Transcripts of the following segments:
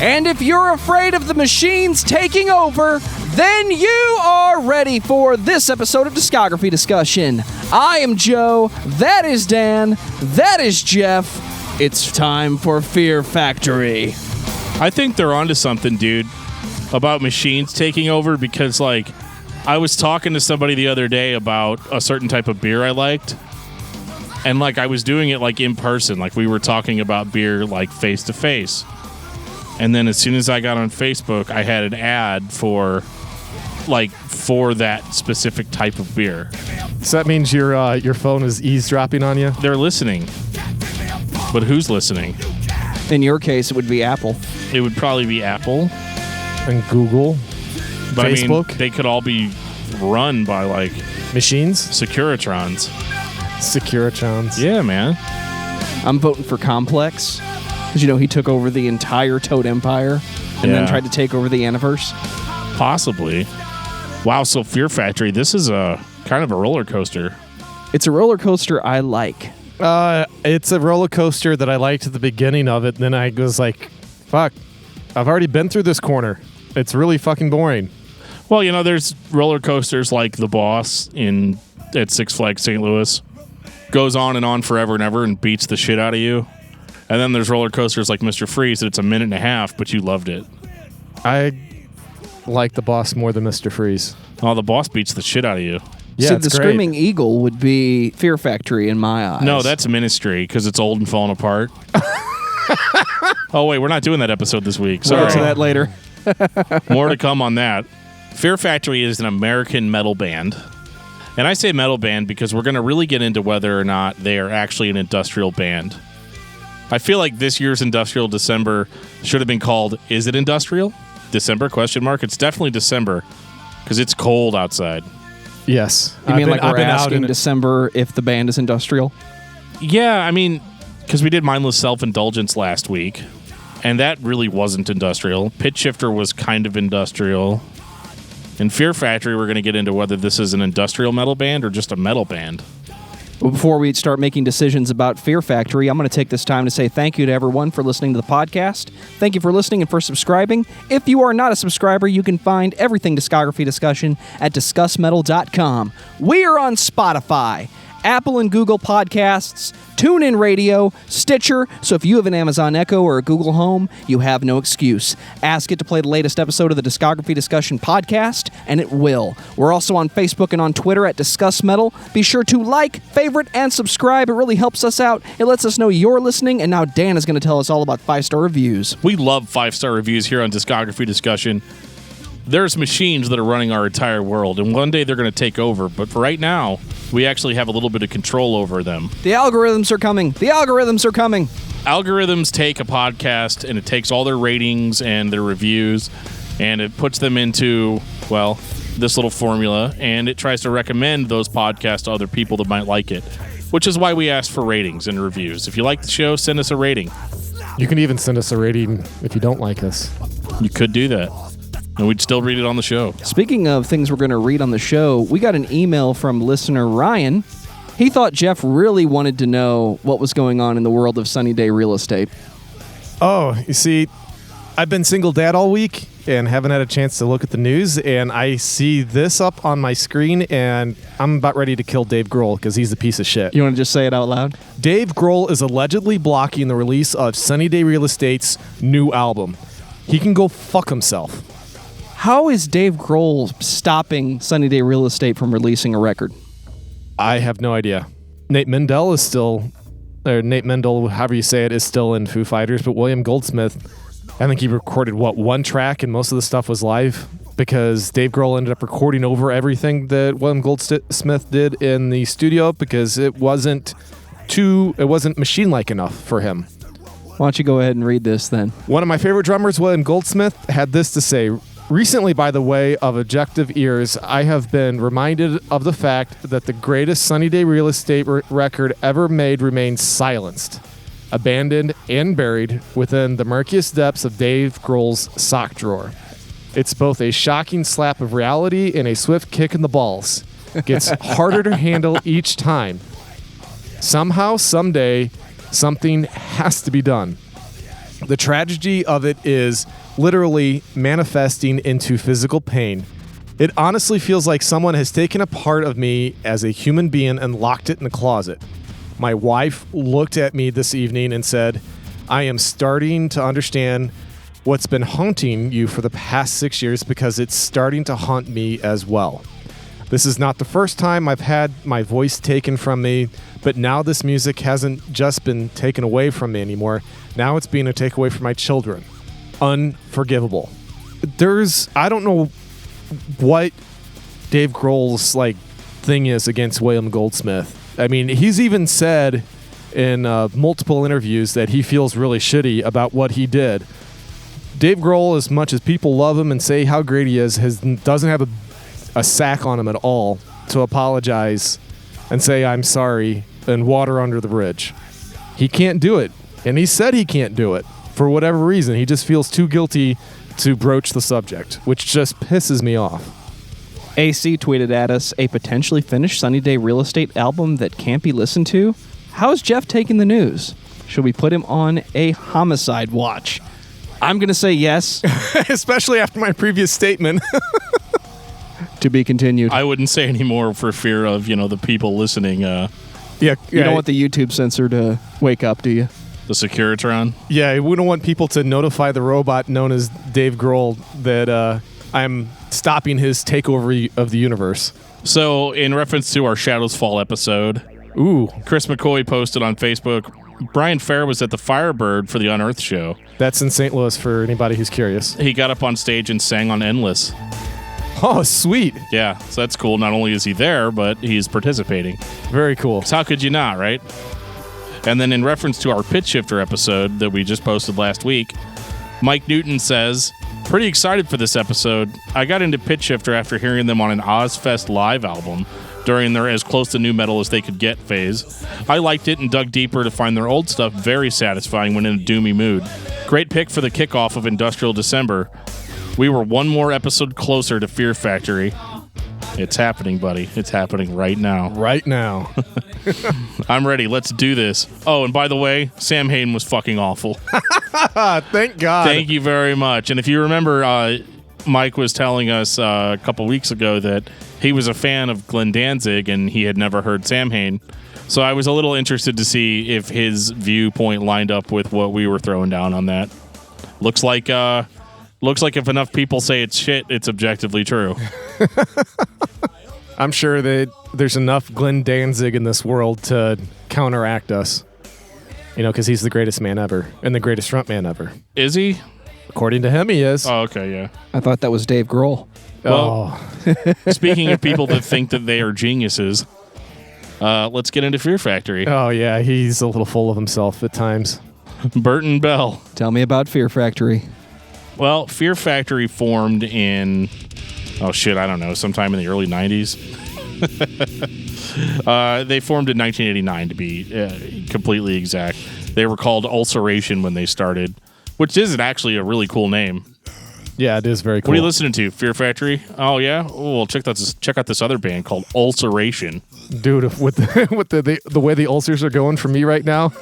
And if you're afraid of the machines taking over, then you are ready for this episode of Discography Discussion. I am Joe, that is Dan, that is Geoff. It's time for Fear Factory. I think they're onto something, dude, about machines taking over because, like, I was talking to somebody the other day about a certain type of beer I liked, and, like, I was doing it, like, in person. Like, we were talking about beer, like, face-to-face. And then as soon as I got on Facebook, I had an ad for that specific type of beer. So that means your phone is eavesdropping on you? They're listening. But who's listening? In your case, it would be Apple. It would probably be Apple. And Google. But Facebook. I mean, they could all be run by, like... machines? Securitrons. Yeah, man. I'm voting for Complex. Because, you know, he took over the entire Toad Empire and then tried to take over the Aniverse. Possibly. Wow, so Fear Factory, this is a kind of a roller coaster. It's a roller coaster I like. It's a roller coaster that I liked at the beginning of it, and then I was like, fuck, I've already been through this corner. It's really fucking boring. Well, you know, there's roller coasters like The Boss at Six Flags St. Louis. Goes on and on forever and ever and beats the shit out of you. And then there's roller coasters like Mr. Freeze that it's a minute and a half, but you loved it. I like The Boss more than Mr. Freeze. Oh, The Boss beats the shit out of you. Yeah, so it's the great. Screaming Eagle would be Fear Factory in my eyes. No, that's Ministry because it's old and falling apart. Oh, wait, we're not doing that episode this week. Sorry. We'll get to that later. More to come on that. Fear Factory is an American metal band. And I say metal band because we're going to really get into whether or not they are actually an industrial band. I feel like this year's Industrial December should have been called Is It Industrial? December? ? It's definitely December because it's cold outside. Yes. You mean like we're asking December if the band is industrial? Yeah, I mean, because we did Mindless Self-Indulgence last week, and that really wasn't industrial. Pitch Shifter was kind of industrial. In Fear Factory, we're going to get into whether this is an industrial metal band or just a metal band. Well, before we start making decisions about Fear Factory, I'm going to take this time to say thank you to everyone for listening to the podcast. Thank you for listening and for subscribing. If you are not a subscriber, you can find everything Discography Discussion at discussmetal.com. We are on Spotify, Apple and Google Podcasts, TuneIn Radio, Stitcher, so if you have an Amazon Echo or a Google Home, you have no excuse. Ask it to play the latest episode of the Discography Discussion podcast, and it will. We're also on Facebook and on Twitter at Discuss Metal. Be sure to like, favorite, and subscribe. It really helps us out. It lets us know you're listening, and now Dan is going to tell us all about 5-star reviews. We love 5-star reviews here on Discography Discussion. There's machines that are running our entire world, and one day they're going to take over, but for right now, we actually have a little bit of control over them. The algorithms are coming. The algorithms are coming. Algorithms take a podcast, and it takes all their ratings and their reviews, and it puts them into, well, this little formula, and it tries to recommend those podcasts to other people that might like it, which is why we ask for ratings and reviews. If you like the show, send us a rating. You can even send us a rating if you don't like us. You could do that. And we'd still read it on the show. Speaking of things we're going to read on the show, we got an email from listener Ryan. He thought Geoff really wanted to know what was going on in the world of Sunny Day Real Estate. Oh, you see, I've been single dad all week and haven't had a chance to look at the news, and I see this up on my screen, and I'm about ready to kill Dave Grohl because he's a piece of shit. You want to just say it out loud? Dave Grohl is allegedly blocking the release of Sunny Day Real Estate's new album. He can go fuck himself. How is Dave Grohl stopping Sunny Day Real Estate from releasing a record? I have no idea. Nate Mendel, however you say it, is still in Foo Fighters, but William Goldsmith, I think he recorded, one track, and most of the stuff was live because Dave Grohl ended up recording over everything that William Goldsmith did in the studio because it wasn't machine-like enough for him. Why don't you go ahead and read this then? One of my favorite drummers, William Goldsmith, had this to say. Recently, by the way of objective ears, I have been reminded of the fact that the greatest Sunny Day Real Estate record ever made remains silenced, abandoned, and buried within the murkiest depths of Dave Grohl's sock drawer. It's both a shocking slap of reality and a swift kick in the balls. Gets harder to handle each time. Somehow, someday, something has to be done. The tragedy of it is literally manifesting into physical pain. It honestly feels like someone has taken a part of me as a human being and locked it in a closet. My wife looked at me this evening and said, I am starting to understand what's been haunting you for the past 6 years because it's starting to haunt me as well. This is not the first time I've had my voice taken from me, but now this music hasn't just been taken away from me anymore. Now it's being a takeaway from my children. Unforgivable. I don't know what Dave Grohl's thing is against William Goldsmith. I mean, he's even said in multiple interviews that he feels really shitty about what he did. Dave Grohl, as much as people love him and say how great he is, doesn't have a sack on him at all to apologize and say I'm sorry and water under the bridge. He can't do it, and he said he can't do it for whatever reason. He just feels too guilty to broach the subject, which just pisses me off. AC tweeted at us a potentially finished Sunny Day Real Estate album that can't be listened to. How is Geoff taking the news? Should we put him on a homicide watch? I'm going to say yes. Especially after my previous statement. To be continued. I wouldn't say anymore for fear of, the people listening. You don't want the YouTube censor to wake up, do you? The Securitron? Yeah, we don't want people to notify the robot known as Dave Grohl that I'm stopping his takeover of the universe. So, in reference to our Shadows Fall episode, Chris McCoy posted on Facebook, Brian Fair was at the Firebird for the Unearthed show. That's in St. Louis for anybody who's curious. He got up on stage and sang on Endless. Oh, sweet. Yeah, so that's cool. Not only is he there, but he's participating. Very cool. So how could you not, right? And then in reference to our Pitch Shifter episode that we just posted last week, Mike Newton says, pretty excited for this episode. I got into Pitch Shifter after hearing them on an Ozfest live album during their as close to new metal as they could get phase. I liked it and dug deeper to find their old stuff very satisfying when in a doomy mood. Great pick for the kickoff of Industrial December. We were one more episode closer to Fear Factory. It's happening, buddy. It's happening right now. Right now. I'm ready. Let's do this. Oh, and by the way, Sam Hayden was fucking awful. Thank God. Thank you very much. And if you remember, Mike was telling us a couple weeks ago that he was a fan of Glenn Danzig and he had never heard Sam Hayden. So I was a little interested to see if his viewpoint lined up with what we were throwing down on that. Looks like if enough people say it's shit, it's objectively true. I'm sure that there's enough Glenn Danzig in this world to counteract us. Because he's the greatest man ever and the greatest frontman ever. Is he? According to him, he is. Oh, okay, yeah. I thought that was Dave Grohl. Well, speaking of people that think that they are geniuses, let's get into Fear Factory. Oh, yeah, he's a little full of himself at times. Burton Bell. Tell me about Fear Factory. Well, Fear Factory formed in, sometime in the early 90s. They formed in 1989, to be completely exact. They were called Ulceration when they started, which is actually a really cool name. Yeah, it is very cool. What are you listening to? Fear Factory? Oh, yeah? Oh, well, check out this other band called Ulceration. Dude, with the way the ulcers are going for me right now,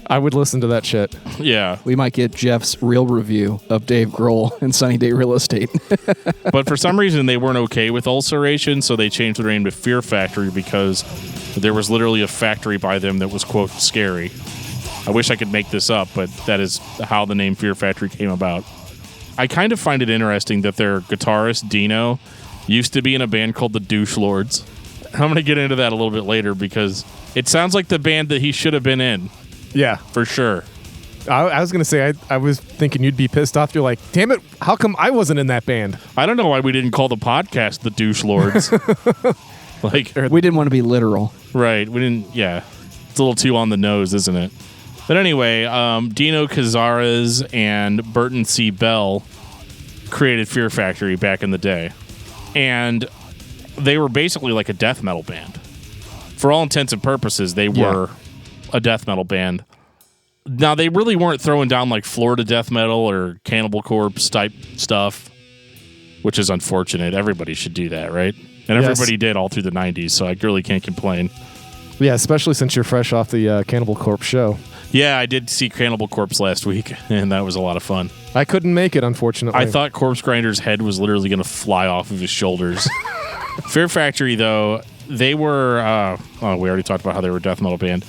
I would listen to that shit. Yeah. We might get Jeff's real review of Dave Grohl and Sunny Day Real Estate. But for some reason, they weren't okay with Ulceration, so they changed their name to Fear Factory because there was literally a factory by them that was, quote, scary. I wish I could make this up, but that is how the name Fear Factory came about. I kind of find it interesting that their guitarist, Dino, used to be in a band called the Douche Lords. I'm going to get into that a little bit later because it sounds like the band that he should have been in. Yeah. For sure. I was going to say, I was thinking you'd be pissed off. You're like, damn it, how come I wasn't in that band? I don't know why we didn't call the podcast the Douche Lords. We didn't want to be literal. Right. We didn't, yeah. It's a little too on the nose, isn't it? But anyway, Dino Cazares and Burton C. Bell created Fear Factory back in the day. And they were basically like a death metal band. For all intents and purposes, they were a death metal band. Now, they really weren't throwing down like Florida death metal or Cannibal Corpse type stuff, which is unfortunate. Everybody should do that, right? And everybody did all through the 90s, so I really can't complain. Yeah, especially since you're fresh off the Cannibal Corpse show. Yeah, I did see Cannibal Corpse last week, and that was a lot of fun. I couldn't make it, unfortunately. I thought Corpse Grinder's head was literally going to fly off of his shoulders. Fear Factory, though, they were... we already talked about how they were a death metal band.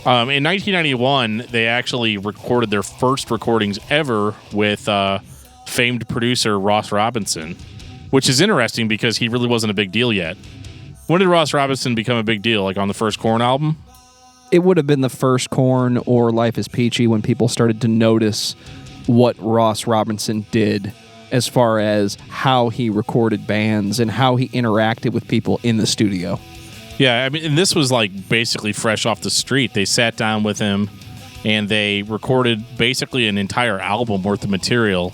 In 1991, they actually recorded their first recordings ever with famed producer Ross Robinson, which is interesting because he really wasn't a big deal yet. When did Ross Robinson become a big deal? Like on the first Korn album? It would have been the first Korn or Life is Peachy when people started to notice what Ross Robinson did as far as how he recorded bands and how he interacted with people in the studio. Yeah, I mean, and this was like basically fresh off the street. They sat down with him and they recorded basically an entire album worth of material,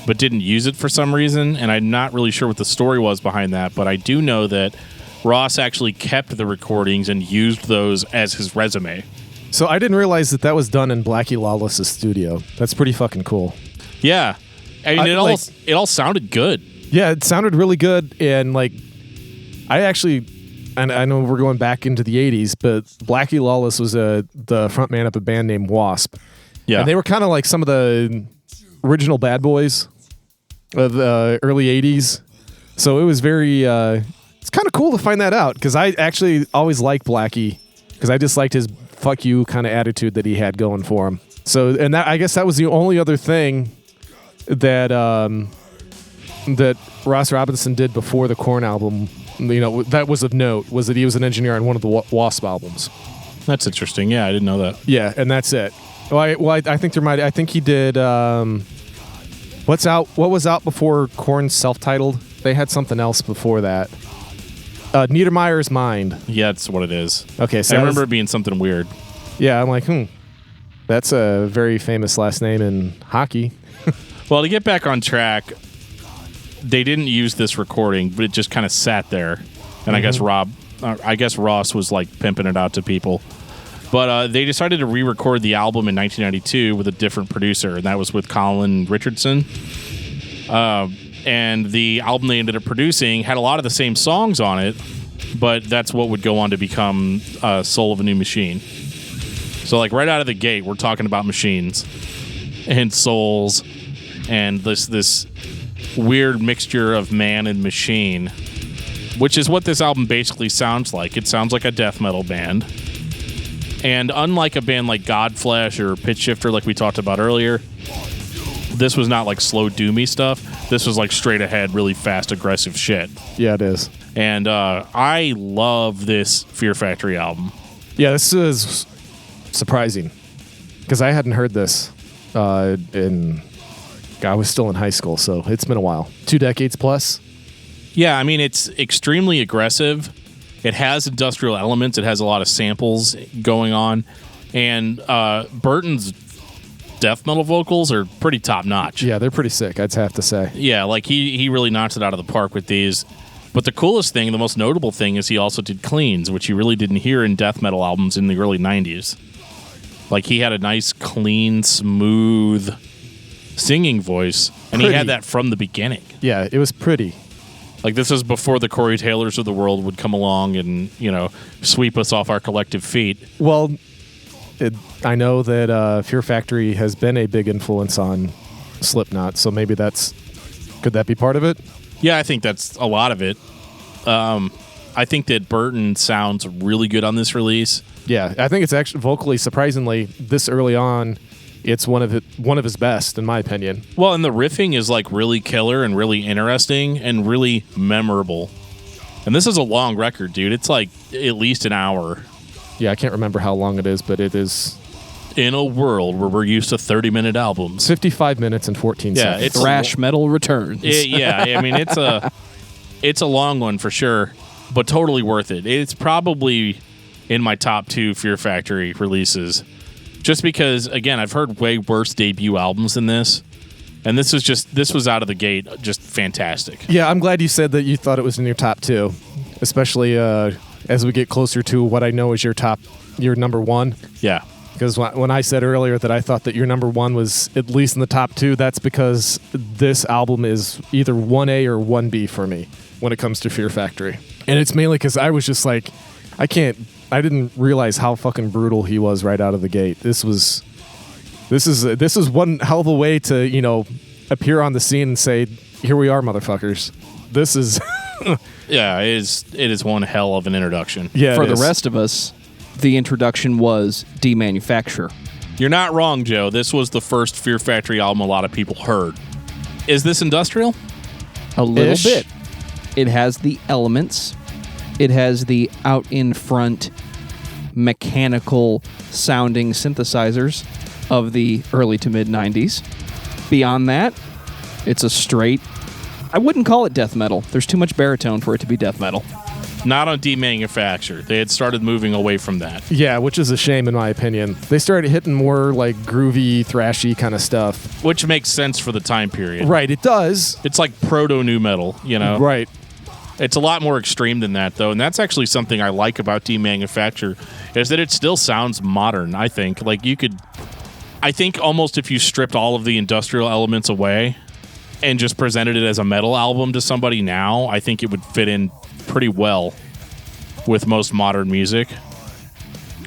but didn't use it for some reason. And I'm not really sure what the story was behind that, but I do know that Ross actually kept the recordings and used those as his resume. So I didn't realize that was done in Blackie Lawless's studio. That's pretty fucking cool. Yeah. I mean, it all sounded good. Yeah, it sounded really good. And like, and I know we're going back into the 80s, but Blackie Lawless was the frontman of a band named Wasp. Yeah. And they were kind of like some of the original bad boys of the early 80s. So it was very, it's kind of cool to find that out because I actually always liked Blackie because I just liked his fuck you kind of attitude that he had going for him. So, and that, I guess that was the only other thing that that Ross Robinson did before the Korn album, you know, that was of note, was that he was an engineer on one of the Wasp albums. That's interesting. Yeah, I didn't know that. Yeah, and that's it. I think he did. What was out before Korn's self-titled? They had something else before that. Niedermeyer's Mind. Yeah, that's what it is. Okay, so I remember it being something weird. Yeah, I'm like, that's a very famous last name in hockey. Well, to get back on track, they didn't use this recording, but it just kind of sat there. And I guess Ross was like pimping it out to people. But they decided to re-record the album in 1992 with a different producer, and that was with Colin Richardson. And the album they ended up producing had a lot of the same songs on it, but that's what would go on to become Soul of a New Machine. So like right out of the gate, we're talking about machines and souls and this weird mixture of man and machine, which is what this album basically sounds like. It sounds like a death metal band. And unlike a band like Godflesh or Pitch Shifter like we talked about earlier, this was not like slow doomy stuff. This was like straight ahead, really fast, aggressive shit. Yeah, it is. And I love this Fear Factory album. Yeah, this is surprising because I hadn't heard this I was still in high school, so it's been a while. 2 decades plus. Yeah, I mean, it's extremely aggressive. It has industrial elements. It has a lot of samples going on. And Burton's death metal vocals are pretty top-notch. Yeah, they're pretty sick, I'd have to say. Yeah, like he really knocks it out of the park with these. But the coolest thing, the most notable thing, is he also did cleans, which you really didn't hear in death metal albums in the early 90s. Like, he had a nice, clean, smooth singing voice, and he had that from the beginning. Yeah, it was pretty. Like, this is before the Corey Taylors of the world would come along and, you know, sweep us off our collective feet. Well, I know that Fear Factory has been a big influence on Slipknot, so maybe could that be part of it? Yeah, I think that's a lot of it. I think that Burton sounds really good on this release. Yeah, I think it's actually vocally, surprisingly, this early on, it's one of his best, in my opinion. Well, and the riffing is like really killer and really interesting and really memorable. And this is a long record, dude. It's like at least an hour. Yeah, I can't remember how long it is, but it is. In a world where we're used to 30-minute albums. 55 minutes and 14 seconds. It's thrash metal returns. Yeah, I mean, it's a long one for sure, but totally worth it. It's probably in my top 2 Fear Factory releases. Just because, again, I've heard way worse debut albums than this. And this was out of the gate just fantastic. Yeah, I'm glad you said that you thought it was in your top 2. Especially as we get closer to what I know is your number 1. Yeah. Because when I said earlier that I thought that your number 1 was at least in the top 2, that's because this album is either 1A or 1B for me when it comes to Fear Factory. And it's mainly because I was just like, I can't didn't realize how fucking brutal he was right out of the gate. This is one hell of a way to, appear on the scene and say, "Here we are, motherfuckers." This is Yeah, it is one hell of an introduction. yeah. For it the is. rest of us, the introduction was Demanufacture. You're not wrong, Joe. This was the first Fear Factory album a lot of people heard. Is this industrial? A little Ish. bit. It has the elements. It has the out-in-front mechanical sounding synthesizers of the early to mid-90s. Beyond that, it's a straight... I wouldn't call it death metal. There's too much baritone for it to be death metal. Not on Demanufacture. They had started moving away from that. Yeah, which is a shame in my opinion. They started hitting more like groovy, thrashy kind of stuff. Which makes sense for the time period. Right, it does. It's like proto-nu metal, Right. It's a lot more extreme than that, though, and that's actually something I like about Demanufacture, is that it still sounds modern, I think. Like, I think almost if you stripped all of the industrial elements away and just presented it as a metal album to somebody now, I think it would fit in pretty well with most modern music,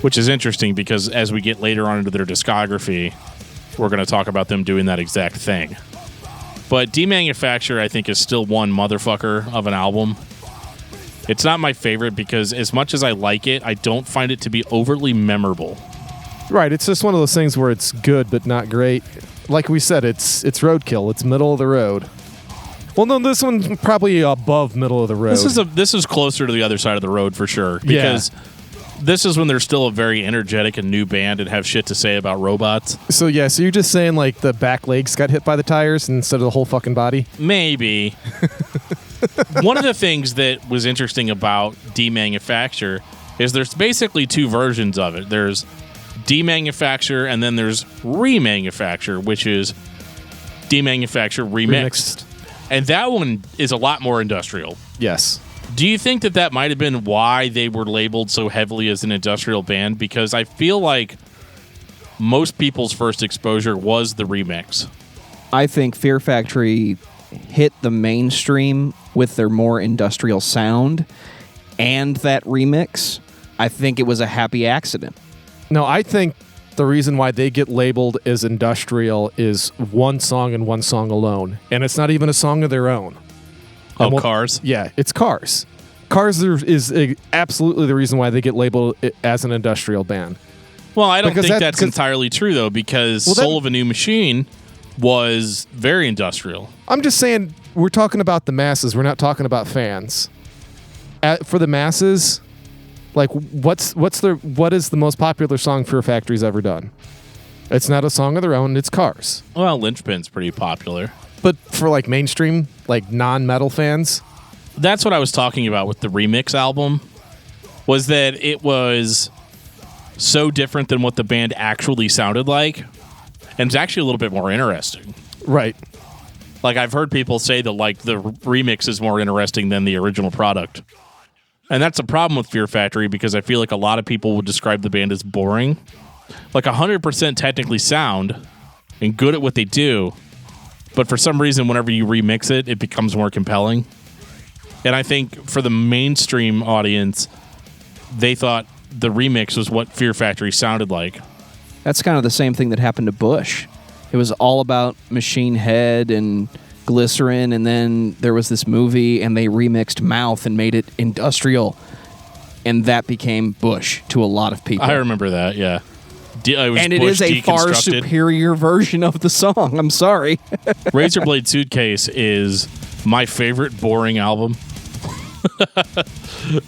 which is interesting because as we get later on into their discography, we're going to talk about them doing that exact thing. But Demanufacture, I think, is still one motherfucker of an album. It's not my favorite because as much as I like it, I don't find it to be overtly memorable. Right, it's just one of those things where it's good but not great. Like we said, it's roadkill. It's middle of the road. Well, no, this one's probably above middle of the road. This is closer to the other side of the road for sure because this is when they're still a very energetic and new band and have shit to say about robots. So you're just saying like the back legs got hit by the tires instead of the whole fucking body? Maybe. One of the things that was interesting about Demanufacture is there's basically two versions of it. There's Demanufacture and then there's Remanufacture, which is Demanufacture remixed. And that one is a lot more industrial. Yes. Do you think that might have been why they were labeled so heavily as an industrial band? Because I feel like most people's first exposure was the remix. I think Fear Factory hit the mainstream with their more industrial sound and that remix. I think it was a happy accident. No, I think the reason why they get labeled as industrial is one song and one song alone. And it's not even a song of their own. Oh, Cars? Yeah, it's Cars. Cars is absolutely the reason why they get labeled as an industrial band. Well, I don't think that's entirely true, though, because Soul of a New Machine was very industrial. I'm just saying, we're talking about the masses. We're not talking about fans. For the masses, like, what is the most popular song Fear Factory's ever done? It's not a song of their own. It's Cars. Well, Linchpin's pretty popular. But for like mainstream, like non-metal fans, that's what I was talking about with the remix album, was that it was so different than what the band actually sounded like, and it's actually a little bit more interesting. Right. Like, I've heard people say that like the remix is more interesting than the original product. And that's a problem with Fear Factory because I feel like a lot of people would describe the band as boring. Like 100% technically sound and good at what they do, but for some reason, whenever you remix it, it becomes more compelling. And I think for the mainstream audience, they thought the remix was what Fear Factory sounded like. That's kind of the same thing that happened to Bush. It was all about Machine Head and Glycerin, and then there was this movie, and they remixed Mouth and made it industrial, and that became Bush to a lot of people. I remember that, yeah. And it is a far superior version of the song. I'm sorry. Razorblade Suitcase is my favorite boring album.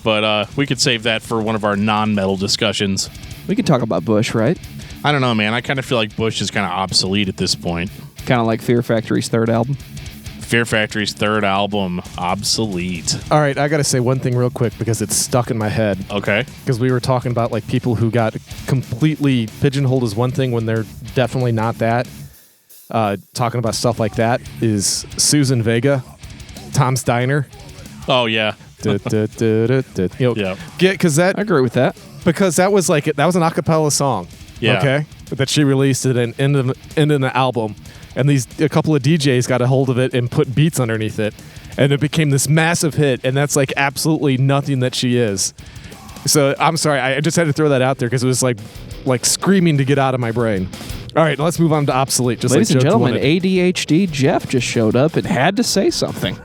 But we could save that for one of our non-metal discussions. We could talk about Bush, right? I don't know, man. I kind of feel like Bush is kind of obsolete at this point. Kind of like Fear Factory's third album. Fear Factory's third album, obsolete. All right, I got to say one thing real quick because it's stuck in my head. Okay. Because we were talking about like people who got completely pigeonholed as one thing when they're definitely not that. Talking about stuff like that is Susan Vega, Tom's Diner. Oh, yeah. Yeah. Because I agree with that. Because that was an a cappella song. Yeah. Okay. That she released at an end of the album. And a couple of DJs got a hold of it and put beats underneath it. And it became this massive hit. And that's like absolutely nothing that she is. So I'm sorry, I just had to throw that out there because it was like screaming to get out of my brain. All right, let's move on to obsolete. Just Ladies like and Joe gentlemen, wanted. ADHD Geoff just showed up and had to say something.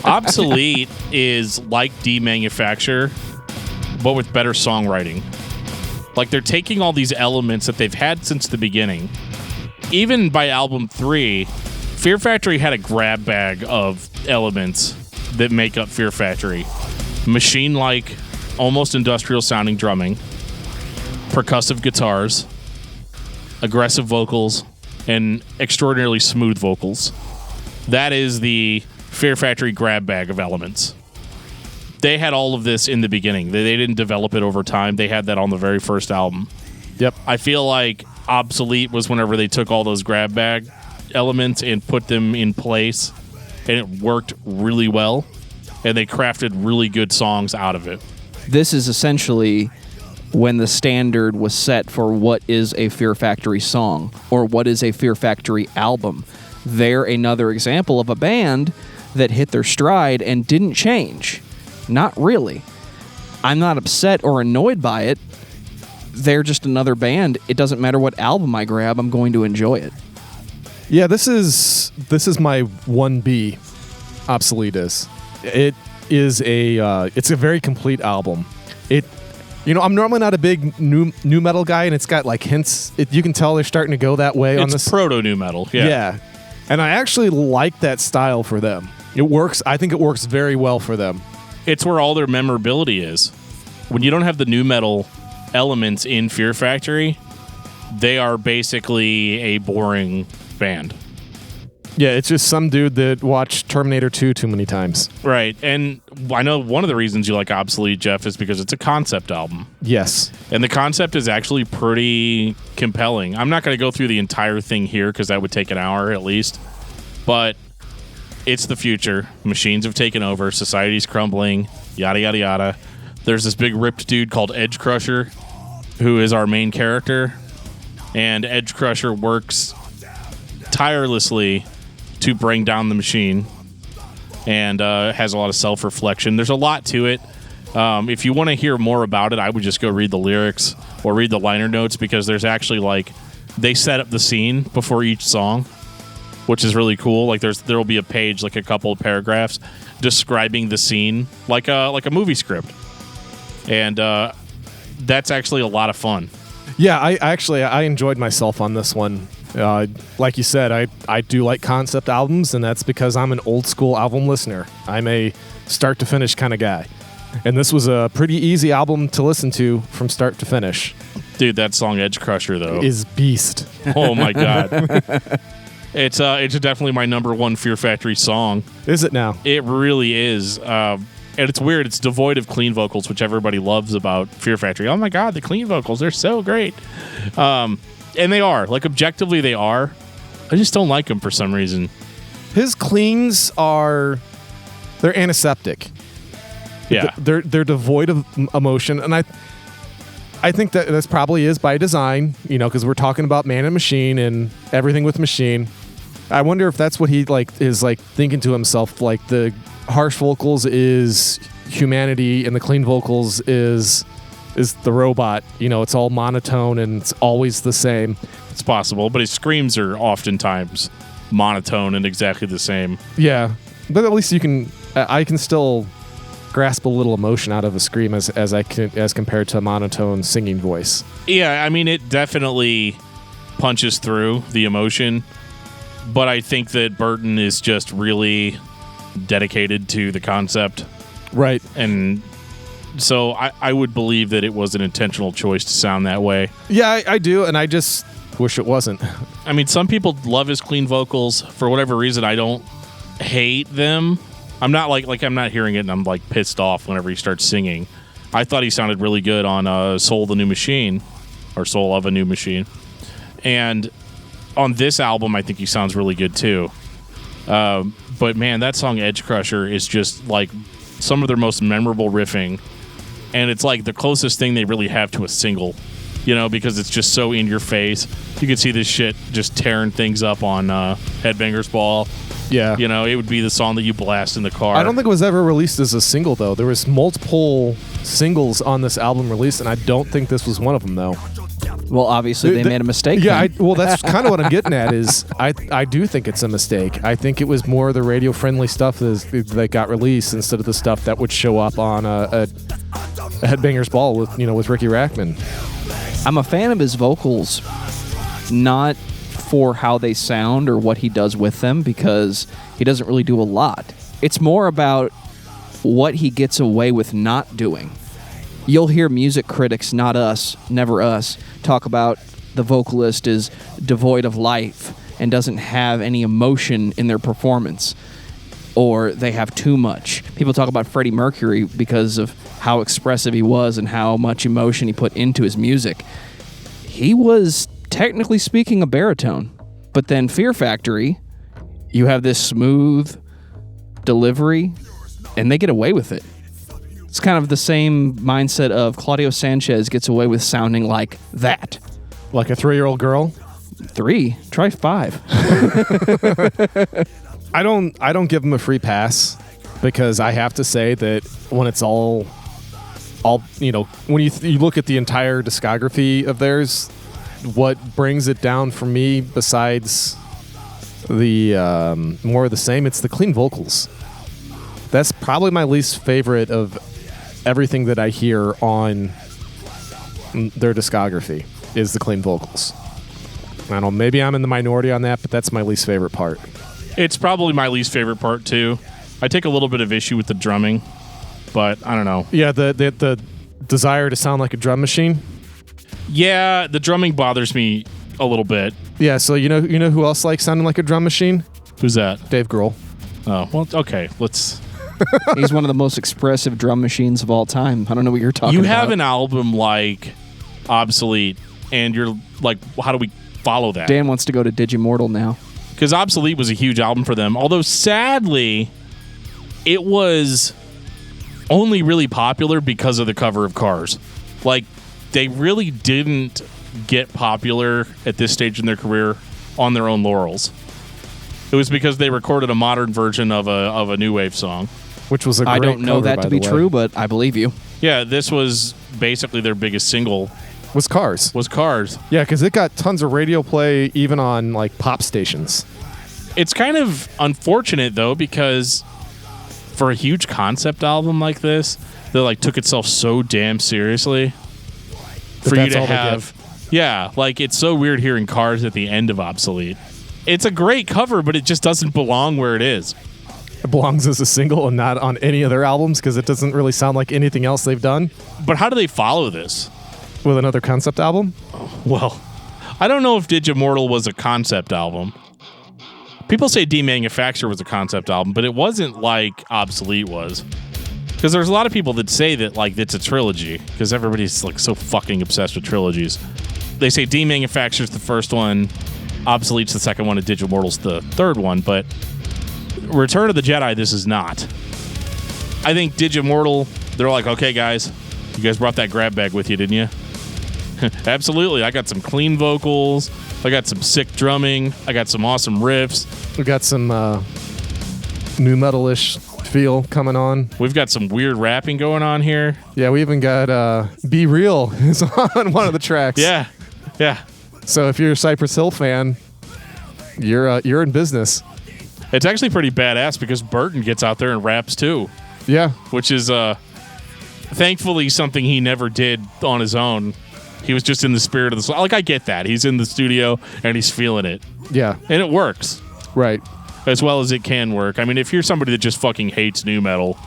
Obsolete is like Demanufacture, but with better songwriting. Like, they're taking all these elements that they've had since the beginning. Even by album 3, Fear Factory had a grab bag of elements that make up Fear Factory. Machine-like, almost industrial-sounding drumming, percussive guitars, aggressive vocals, and extraordinarily smooth vocals. That is the Fear Factory grab bag of elements. They had all of this in the beginning. They didn't develop it over time. They had that on the very first album. Yep. I feel like Obsolete was whenever they took all those grab bag elements and put them in place, and it worked really well, and they crafted really good songs out of it. This is essentially when the standard was set for what is a Fear Factory song or what is a Fear Factory album. They're another example of a band that hit their stride and didn't change. Not really. I'm not upset or annoyed by it. They're just another band. It doesn't matter what album I grab, I'm going to enjoy it. Yeah, this is my 1B. Obsolete is. It is it's a very complete album. I'm normally not a big new metal guy, and it's got like hints. You can tell they're starting to go that way on this. It's proto-new metal, yeah. Yeah. And I actually like that style for them. It works. I think it works very well for them. It's where all their memorability is. When you don't have the new metal elements in Fear Factory, they are basically a boring band. Yeah, it's just some dude that watched Terminator 2 too many times. Right. And I know one of the reasons you like Obsolete, Geoff, is because it's a concept album. Yes. And the concept is actually pretty compelling. I'm not going to go through the entire thing here because that would take an hour at least. But it's the future. Machines have taken over. Society's crumbling. Yada, yada, yada. There's this big ripped dude called Edgecrusher, who is our main character. And Edgecrusher works tirelessly to bring down the machine and has a lot of self-reflection. There's a lot to it. If you want to hear more about it, I would just go read the lyrics or read the liner notes, because there's actually they set up the scene before each song, which is really cool. Like there'll be a page, like a couple of paragraphs describing the scene like a movie script. And that's actually a lot of fun. Yeah, I enjoyed myself on this one. Like you said, I do like concept albums, and that's because I'm an old school album listener. I'm a start to finish kind of guy. And this was a pretty easy album to listen to from start to finish. Dude, that song Edgecrusher, though, is beast. Oh my god. It's definitely my number one Fear Factory song. Is it now? It really is. And it's weird. It's devoid of clean vocals, which everybody loves about Fear Factory. Oh my god, the clean vocals, they're so great. And they are. Like, objectively, they are. I just don't like them for some reason. His cleans they're antiseptic. Yeah. They're devoid of emotion, and I think that this probably is by design, because we're talking about man and machine and everything with machine. I wonder if that's what he is thinking to himself, like the harsh vocals is humanity and the clean vocals is the robot. It's all monotone and it's always the same. It's possible, but his screams are oftentimes monotone and exactly the same. Yeah, but at least I can still grasp a little emotion out of a scream as compared to a monotone singing voice. Yeah, I mean, it definitely punches through the emotion, but I think that Burton is just really dedicated to the concept. Right. And so I would believe that it was an intentional choice to sound that way. Yeah, I do, and I just wish it wasn't. I mean, some people love his clean vocals. For whatever reason, I don't hate them. I'm not I'm not hearing it and I'm pissed off whenever he starts singing. I thought he sounded really good on Soul of a New Machine. And on this album, I think he sounds really good too. But man, that song Edgecrusher is just some of their most memorable riffing. And it's the closest thing they really have to a single, because it's just so in your face. You can see this shit just tearing things up on Headbangers Ball. Yeah. It would be the song that you blast in the car. I don't think it was ever released as a single, though. There was multiple singles on this album released, and I don't think this was one of them, though. Well, obviously they made a mistake. Yeah, well, that's kind of what I'm getting at is I do think it's a mistake. I think it was more the radio-friendly stuff that got released instead of the stuff that would show up on a Headbangers Ball with Ricky Rackman. I'm a fan of his vocals, not for how they sound or what he does with them, because he doesn't really do a lot. It's more about what he gets away with not doing. You'll hear music critics, not us, never us, talk about the vocalist is devoid of life and doesn't have any emotion in their performance, or they have too much. People talk about Freddie Mercury because of how expressive he was and how much emotion he put into his music. He was, technically speaking, a baritone. But then Fear Factory, you have this smooth delivery, and they get away with it. It's kind of the same mindset of Claudio Sanchez gets away with sounding like that. Like a 3-year-old girl? 3? Try 5. I don't give him a free pass, because I have to say that when it's all when you look at the entire discography of theirs, what brings it down for me besides the more of the same, it's the clean vocals. That's probably my least favorite of everything that I hear on their discography is the clean vocals. I don't know, maybe I'm in the minority on that, but that's my least favorite part. It's probably my least favorite part, too. I take a little bit of issue with the drumming, but I don't know. Yeah, the desire to sound like a drum machine. Yeah, the drumming bothers me a little bit. Yeah, so you know who else likes sounding like a drum machine? Who's that? Dave Grohl. Oh, well, okay, let's... He's one of the most expressive drum machines of all time. I don't know what you're talking about. You have an album like Obsolete, and you're like, how do we follow that? Dan wants to go to Digimortal now. Because Obsolete was a huge album for them, although sadly, it was only really popular because of the cover of Cars. Like, they really didn't get popular at this stage in their career on their own laurels. It was because they recorded a modern version of a new wave song. Which was a great I don't know cover, that to be true, but I believe you. Yeah, this was basically their biggest single. Was Cars. Yeah, because it got tons of radio play even on like pop stations. It's kind of unfortunate, though, because for a huge concept album like this, that like took itself so damn seriously, for you to have... Yeah, like it's so weird hearing Cars at the end of Obsolete. It's a great cover, but it just doesn't belong where it is. It belongs as a single and not on any of their albums because it doesn't really sound like anything else they've done. But how do they follow this? With another concept album? Well, I don't know if Digimortal was a concept album. People say Demanufacture was a concept album, but it wasn't like Obsolete was. Because there's a lot of people that say that like it's a trilogy, because everybody's like so fucking obsessed with trilogies. They say Demanufacture's the first one, Obsolete's the second one, and Digimortal's the third one, but Return of the Jedi, this is not. I think Digimortal, they're like, okay, guys, you guys brought that grab bag with you, didn't you? Absolutely. I got some clean vocals. I got some sick drumming. I got some awesome riffs. We got some new metal-ish feel coming on. We've got some weird rapping going on here. Yeah, we even got Be Real is on one of the tracks. Yeah. So if you're a Cypress Hill fan, you're in business. It's actually pretty badass because Burton gets out there and raps too. Yeah. Which is thankfully something he never did on his own. He was just in the spirit of the song. Like, I get that. He's in the studio and he's feeling it. Yeah. And it works. Right. As well as it can work. I mean, if you're somebody that just fucking hates nu metal,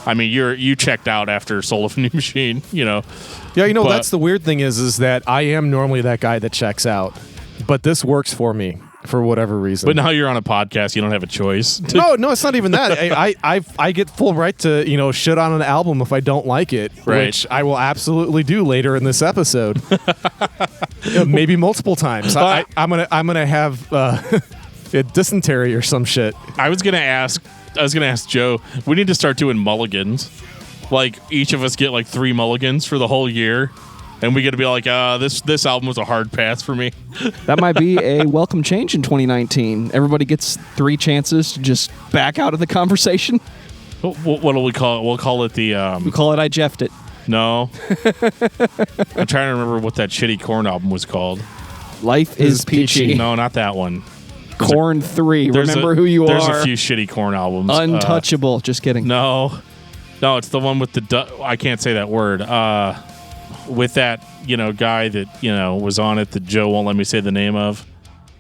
I mean, you checked out after Soul of a New Machine, you know. Yeah, but that's the weird thing is that I am normally that guy that checks out. But this works for me for whatever reason. But now you're on a podcast, you don't have a choice. No, it's not even that. I get full right to, shit on an album if I don't like it, right. Which I will absolutely do later in this episode. Maybe multiple times. I'm gonna have a dysentery or some shit. I was gonna ask Joe. We need to start doing mulligans. Like each of us get like 3 mulligans for the whole year, and we get to be like, this album was a hard pass for me. That might be a welcome change in 2019. Everybody gets 3 chances to just back out of the conversation. What do we call it? We'll call it the... We call it I Jeffed It. No. I'm trying to remember what that shitty Korn album was called. Life is Peachy. No, not that one. Korn 3. Remember who you there's are. There's a few shitty Korn albums. Untouchable. Just kidding. No, it's the one with I can't say that word. With that, guy that, was on it that Joe won't let me say the name of.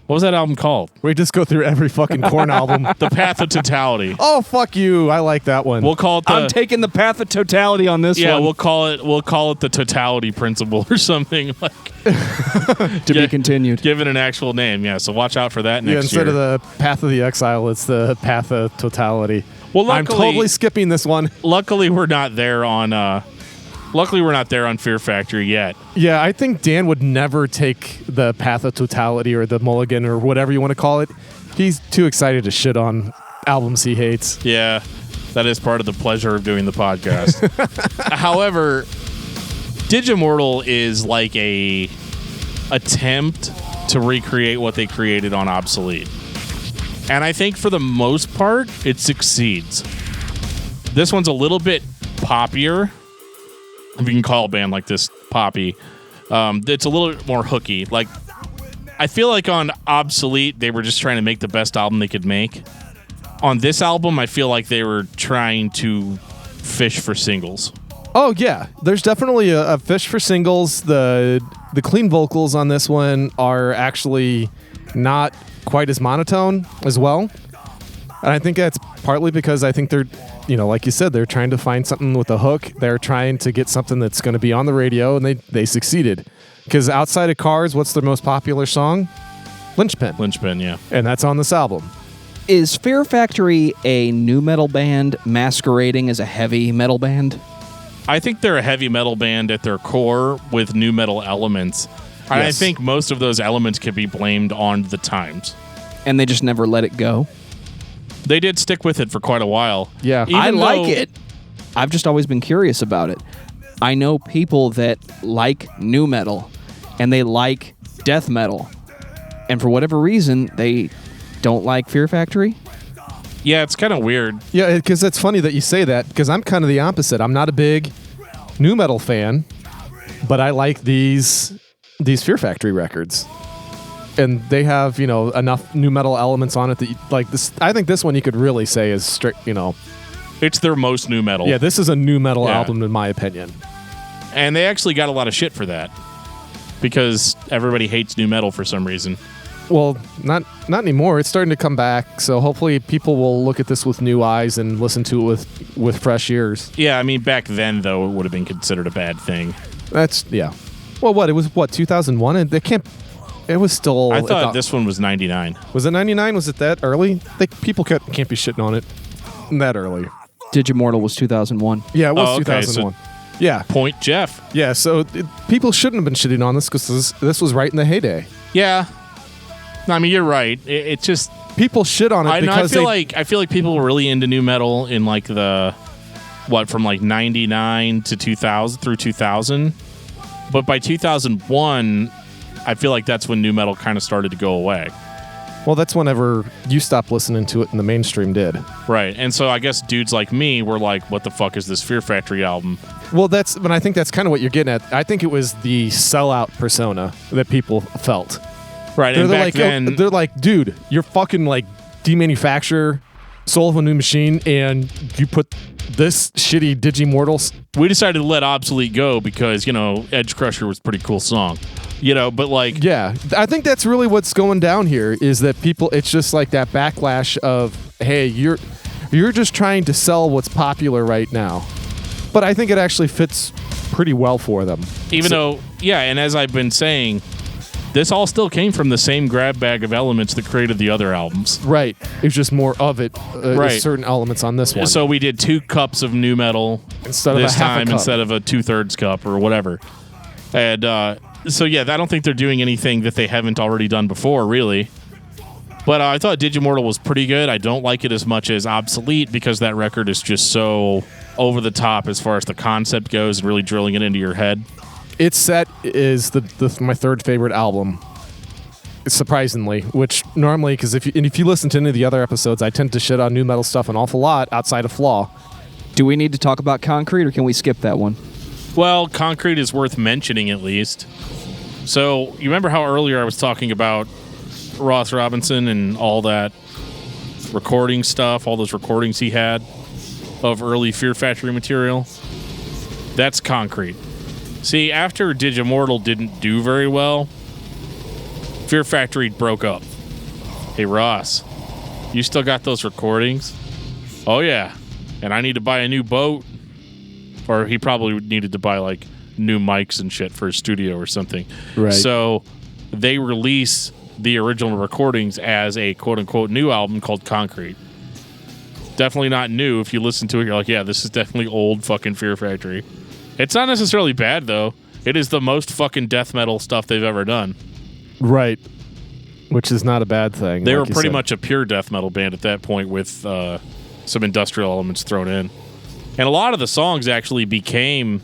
What was that album called? We just go through every fucking Korn album. The Path of Totality. Oh, fuck you. I like that one. We'll call it I'm taking the Path of Totality on this one. Yeah, we'll call it the Totality Principle or something like. To be continued. Give it an actual name, yeah. So watch out for that next year. Instead of the Path of the Exile, it's the Path of Totality. Well, luckily, I'm totally skipping this one. Luckily, we're not there on Fear Factory yet. Yeah, I think Dan would never take the Path of Totality or the Mulligan or whatever you want to call it. He's too excited to shit on albums he hates. Yeah, that is part of the pleasure of doing the podcast. However, Digimortal is like a attempt to recreate what they created on Obsolete. And I think for the most part, it succeeds. This one's a little bit poppier. If you can call a band like this poppy, it's a little bit more hooky. Like, I feel like on Obsolete, they were just trying to make the best album they could make. On this album, I feel like they were trying to fish for singles. Oh, yeah. There's definitely a fish for singles. The clean vocals on this one are actually not quite as monotone as well. And I think that's partly because I think they're, like you said, they're trying to find something with a hook. They're trying to get something that's going to be on the radio, and they succeeded. Because outside of Cars, what's their most popular song? Linchpin. Linchpin, yeah. And that's on this album. Is Fear Factory a nu metal band masquerading as a heavy metal band? I think they're a heavy metal band at their core with nu metal elements. Yes. And I think most of those elements can be blamed on the times. And they just never let it go? They did stick with it for quite a while. Yeah. I like it. I've just always been curious about it. I know people that like nu metal and they like death metal. And for whatever reason, they don't like Fear Factory. Yeah, it's kind of weird. Yeah, because it's funny that you say that, because I'm kind of the opposite. I'm not a big nu metal fan, but I like these Fear Factory records. And they have, enough nu metal elements on it that, like this. I think this one you could really say is strict, It's their most nu metal. Yeah, this is a nu metal album in my opinion. And they actually got a lot of shit for that because everybody hates nu metal for some reason. Well, not anymore. It's starting to come back, so hopefully people will look at this with new eyes and listen to it with fresh ears. Yeah, I mean, back then, though, it would have been considered a bad thing. Yeah. Well, it was 2001? And it was still... I thought this one was 99. Was it 99? Was it that early? People can't be shitting on it that early. Digimortal was 2001. Yeah, it was 2001. Yeah. Point Geoff. Yeah, so people shouldn't have been shitting on this because this was right in the heyday. Yeah. I mean, you're right. It just... People shit on it because I feel like people were really into nu metal in like from like 99 to 2000 through 2000. But by 2001, I feel like that's when nu metal kind of started to go away. Well, that's whenever you stopped listening to it and the mainstream did. Right. And so I guess dudes like me were like, what the fuck is this Fear Factory album? Well, but I think that's kind of what you're getting at. I think it was the sellout persona that people felt. Right, and back then... they're like, dude, you're fucking like demanufacture Soul of a New Machine, and you put this shitty Digimortals. We decided to let Obsolete go because, Edgecrusher was a pretty cool song. But like... Yeah, I think that's really what's going down here is that it's just like that backlash of, hey, you're just trying to sell what's popular right now. But I think it actually fits pretty well for them. And as I've been saying... This all still came from the same grab bag of elements that created the other albums. Right. It was just more of it. Right. Certain elements on this one. So we did 2 cups of nu metal instead of instead of a 2/3 cup or whatever. And I don't think they're doing anything that they haven't already done before, really. But I thought Digimortal was pretty good. I don't like it as much as Obsolete because that record is just so over the top as far as the concept goes and really drilling it into your head. Its Set is my third favorite album, surprisingly. Which normally, because if you listen to any of the other episodes, I tend to shit on nu metal stuff an awful lot outside of Flaw. Do we need to talk about Concrete, or can we skip that one? Well, Concrete is worth mentioning at least. So, you remember how earlier I was talking about Ross Robinson and all that recording stuff, all those recordings he had of early Fear Factory material? That's Concrete. See, after Digimortal didn't do very well, Fear Factory broke up. Hey, Ross, you still got those recordings? Oh, yeah. And I need to buy a new boat. Or he probably needed to buy, like, new mics and shit for his studio or something. Right. So they release the original recordings as a quote-unquote new album called Concrete. Definitely not new. If you listen to it, you're like, yeah, this is definitely old fucking Fear Factory. It's not necessarily bad, though. It is the most fucking death metal stuff they've ever done. Right. Which is not a bad thing. They were pretty much a pure death metal band at that point with some industrial elements thrown in. And a lot of the songs actually became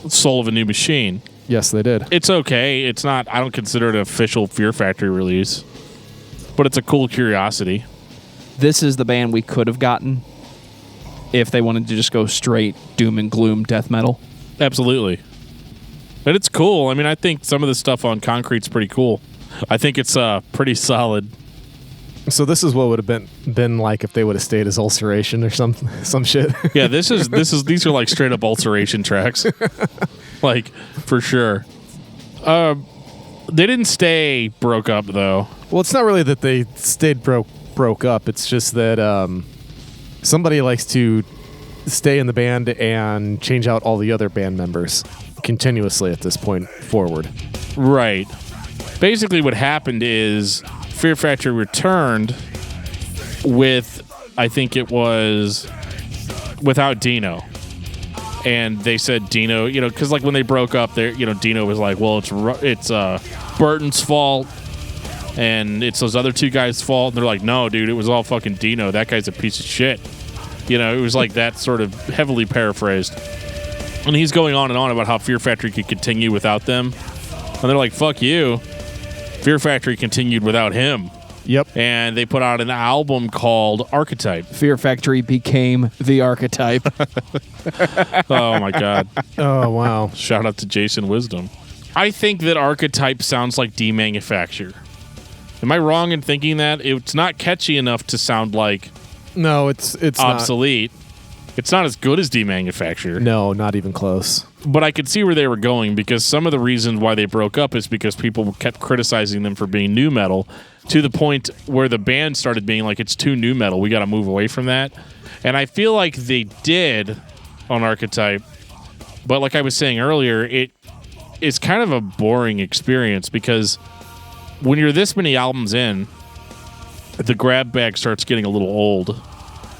Soul of a New Machine. Yes, they did. It's okay. It's not, I don't consider it an official Fear Factory release, but it's a cool curiosity. This is the band we could have gotten if they wanted to just go straight doom and gloom death metal. Absolutely. And it's cool. I mean, I think some of the stuff on Concrete's pretty cool. I think it's pretty solid. So this is what would have been like if they would have stayed as Ulceration or some shit. Yeah, these are like straight up Ulceration tracks. Like, for sure. They didn't stay broke up, though. Well, it's not really that they stayed broke up. It's just that somebody likes to stay in the band and change out all the other band members continuously at this point forward. Right. Basically, what happened is Fear Factory returned with, I think it was, without Dino. And they said Dino, because like when they broke up, Dino was like, well, it's Burton's fault, and it's those other two guys' fault. And they're like, no, dude, it was all fucking Dino. That guy's a piece of shit. It was like that, sort of heavily paraphrased. And he's going on and on about how Fear Factory could continue without them. And they're like, fuck you. Fear Factory continued without him. Yep. And they put out an album called Archetype. Fear Factory became the Archetype. Oh, my God. Oh, wow. Shout out to Jason Wisdom. I think that Archetype sounds like Demanufacture. Am I wrong in thinking that? It's not catchy enough to sound like no, it's obsolete. It's not as good as Demanufacture. No, not even close. But I could see where they were going, because some of the reasons why they broke up is because people kept criticizing them for being nu metal, to the point where the band started being like, it's too nu metal, we got to move away from that. And I feel like they did on Archetype, but like I was saying earlier, it is kind of a boring experience, because when you're this many albums in, the grab bag starts getting a little old.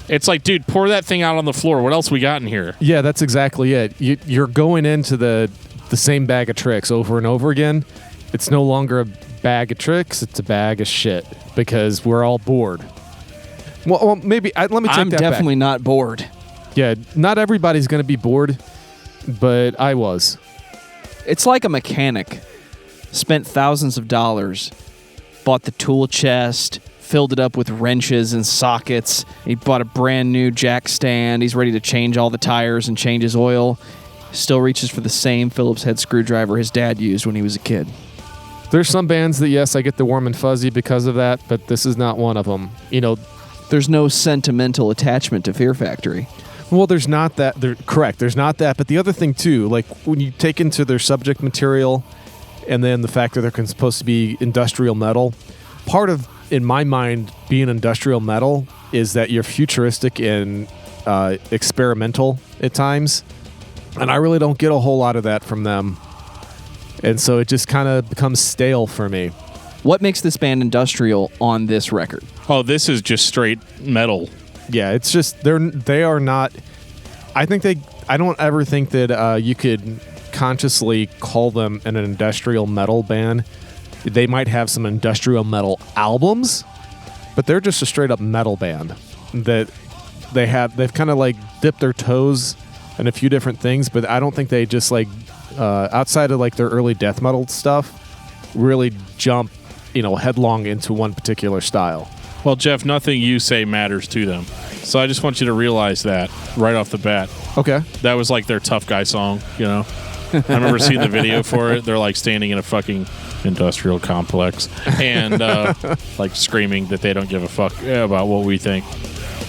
It's like, dude, pour that thing out on the floor. What else we got in here? Yeah, that's exactly it. You're going into the same bag of tricks over and over again. It's no longer a bag of tricks. It's a bag of shit, because we're all bored. Well maybe let me take I'm that definitely back. not bored. Yeah, not everybody's going to be bored, but I was. It's like a mechanic spent thousands of dollars, bought the tool chest, filled it up with wrenches and sockets. He bought a brand new jack stand. He's ready to change all the tires and change his oil. Still reaches for the same Phillips head screwdriver his dad used when he was a kid. There's some bands that, yes, I get the warm and fuzzy because of that, but this is not one of them. There's no sentimental attachment to Fear Factory. Well, there's not that. Correct, there's not that. But the other thing, too, like when you take into their subject material and then the fact that they're supposed to be industrial metal, part of, in my mind, being industrial metal is that you're futuristic and experimental at times. And I really don't get a whole lot of that from them. And so it just kind of becomes stale for me. What makes this band industrial on this record? Oh, this is just straight metal. Yeah, it's just they are not. I don't ever think that you could consciously call them an industrial metal band. They might have some industrial metal albums, but they're just a straight up metal band that they've kind of like dipped their toes in a few different things, but I don't think they just like outside of like their early death metal stuff really jump headlong into one particular style. Well, Geoff, nothing you say matters to them. So I just want you to realize that right off the bat. Okay. That was like their tough guy song, you know? I remember seeing the video for it. They're like standing in a fucking industrial complex and like screaming that they don't give a fuck about what we think.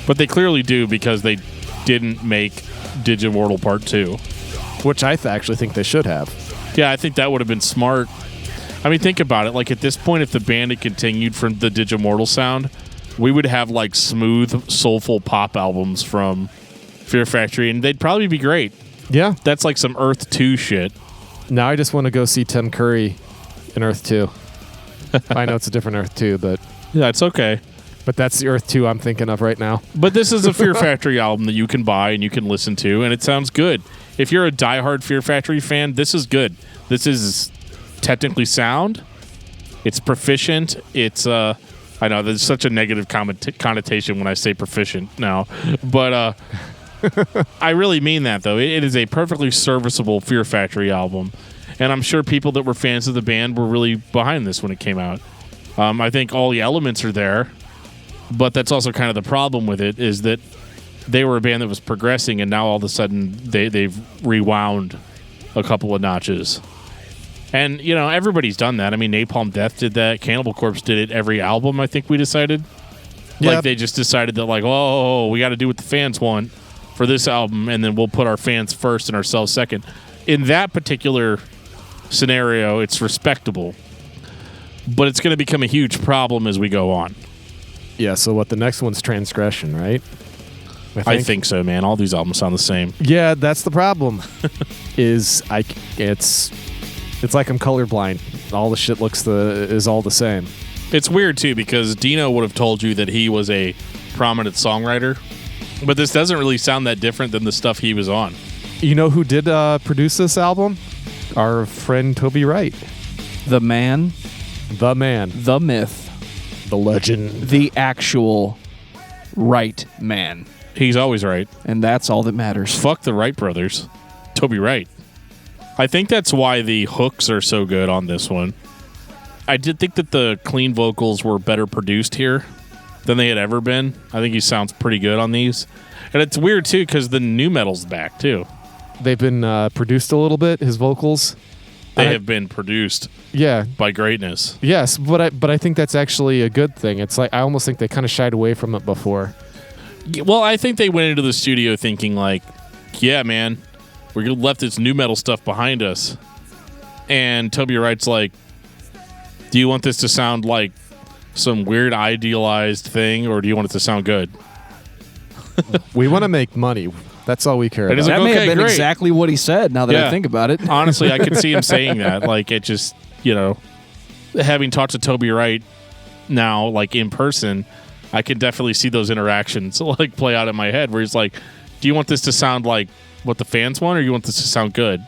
But they clearly do because they didn't make Digimortal Part 2. Which I actually think they should have. Yeah, I think that would have been smart. I mean, think about it. Like, at this point, if the band had continued from the Digimortal sound, we would have, like, smooth, soulful pop albums from Fear Factory, and they'd probably be great. Yeah. That's like some Earth 2 shit. Now I just want to go see Tim Curry in Earth 2. I know it's a different Earth 2, but... Yeah, it's okay. But that's the Earth 2 I'm thinking of right now. But this is a Fear Factory album that you can buy and you can listen to, and it sounds good. If you're a diehard Fear Factory fan, this is good. This is technically sound. It's proficient. It's, I know there's such a negative connotation when I say proficient now, but I really mean that, though. It is a perfectly serviceable Fear Factory album, and I'm sure people that were fans of the band were really behind this when it came out. I think all the elements are there, but that's also kind of the problem with it, is that they were a band that was progressing, and now all of a sudden they've rewound a couple of notches. And, you know, everybody's done that. I mean, Napalm Death did that. Cannibal Corpse did it every album, I think we decided. Yep. Like, they just decided that, like, oh, we got to do what the fans want for this album, and then we'll put our fans first and ourselves second. In that particular scenario, it's respectable. But it's going to become a huge problem as we go on. Yeah, so what, the next one's Transgression, right? I think so, man. All these albums sound the same. Yeah, that's the problem. It's like I'm colorblind. All the shit is all the same. It's weird too because Dino would have told you that he was a prominent songwriter, but this doesn't really sound that different than the stuff he was on. You know who did produce this album? Our friend Toby Wright. The man. The man. The myth. The legend. The actual right man. He's always right. And that's all that matters. Fuck the Wright brothers. Toby Wright. I think that's why the hooks are so good on this one. I did think that the clean vocals were better produced here than they had ever been. I think he sounds pretty good on these. And it's weird, too, because the nu metal's back, too. They've been produced a little bit, his vocals. They have been produced by greatness. Yes, but I think that's actually a good thing. It's like I almost think they kind of shied away from it before. Well, I think they went into the studio thinking like, yeah, man, we left this nu metal stuff behind us. And Toby Wright's like, do you want this to sound like some weird idealized thing, or do you want it to sound good? We want to make money. That's all we care about. That may have been great. exactly what he said, now that I think about it. Honestly, I could see him saying that. Like, it just, you know, having talked to Toby Wright now, like, in person, I can definitely see those interactions, like, play out in my head, where he's like, do you want this to sound like what the fans want, or do you want this to sound good?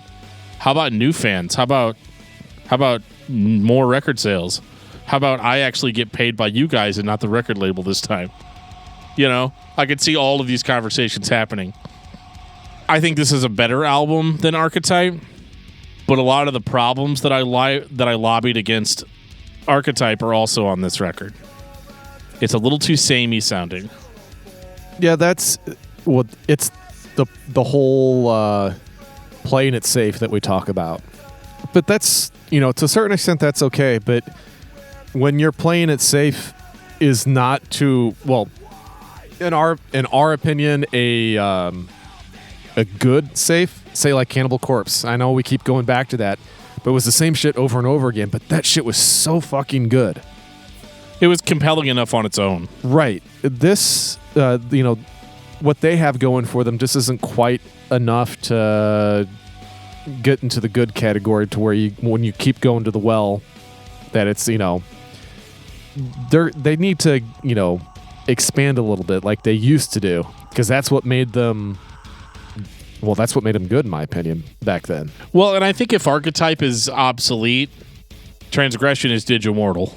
How about new fans? How about more record sales? How about I actually get paid by you guys and not the record label this time? You know, I could see all of these conversations happening. I think this is a better album than Archetype, but a lot of the problems that I lobbied against Archetype are also on this record. It's a little too samey sounding. Yeah, that's what it's the whole playing it safe that we talk about. But that's, you know, to a certain extent that's okay, but when you're playing it safe is not to, well, in our opinion, a good safe, say like Cannibal Corpse. I know we keep going back to that, but it was the same shit over and over again, but that shit was so fucking good. It was compelling enough on its own. Right. This, you know, what they have going for them just isn't quite enough to get into the good category to where when you keep going to the well, that it's, you know, they need to, you know, expand a little bit like they used to do, because that's what made them good in my opinion back then. Well, and I think if Archetype is obsolete, Transgression is Digimortal.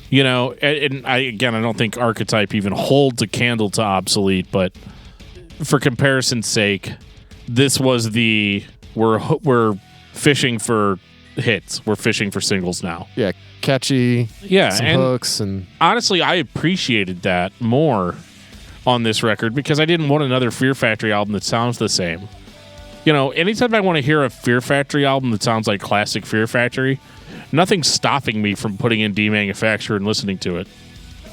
You know, and I don't think Archetype even holds a candle to obsolete, but for comparison's sake, this was we're fishing for hits. We're fishing for singles now. Yeah, catchy. Yeah, some and hooks, and honestly, I appreciated that more on this record because I didn't want another Fear Factory album that sounds the same. You know, anytime I want to hear a Fear Factory album that sounds like classic Fear Factory, nothing's stopping me from putting in Demanufacture and listening to it.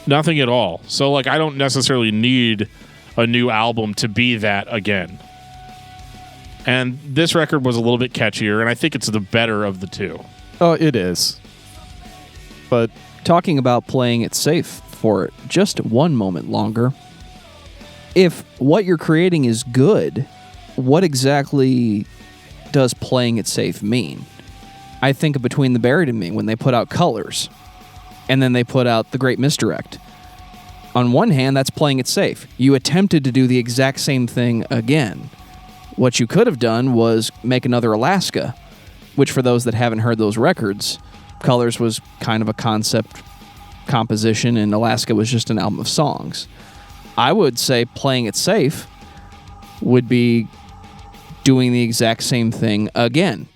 Nothing at all. So, like, I don't necessarily need a new album to be that again. And this record was a little bit catchier, and I think it's the better of the two. Oh, it is. But talking about playing it safe for just one moment longer, if what you're creating is good, what exactly does playing it safe mean? I think of Between the Buried and Me when they put out Colors, and then they put out The Great Misdirect. On one hand, that's playing it safe. You attempted to do the exact same thing again. What you could have done was make another Alaska, which for those that haven't heard those records, Colors was kind of a concept composition and Alaska was just an album of songs. I would say playing it safe would be doing the exact same thing again.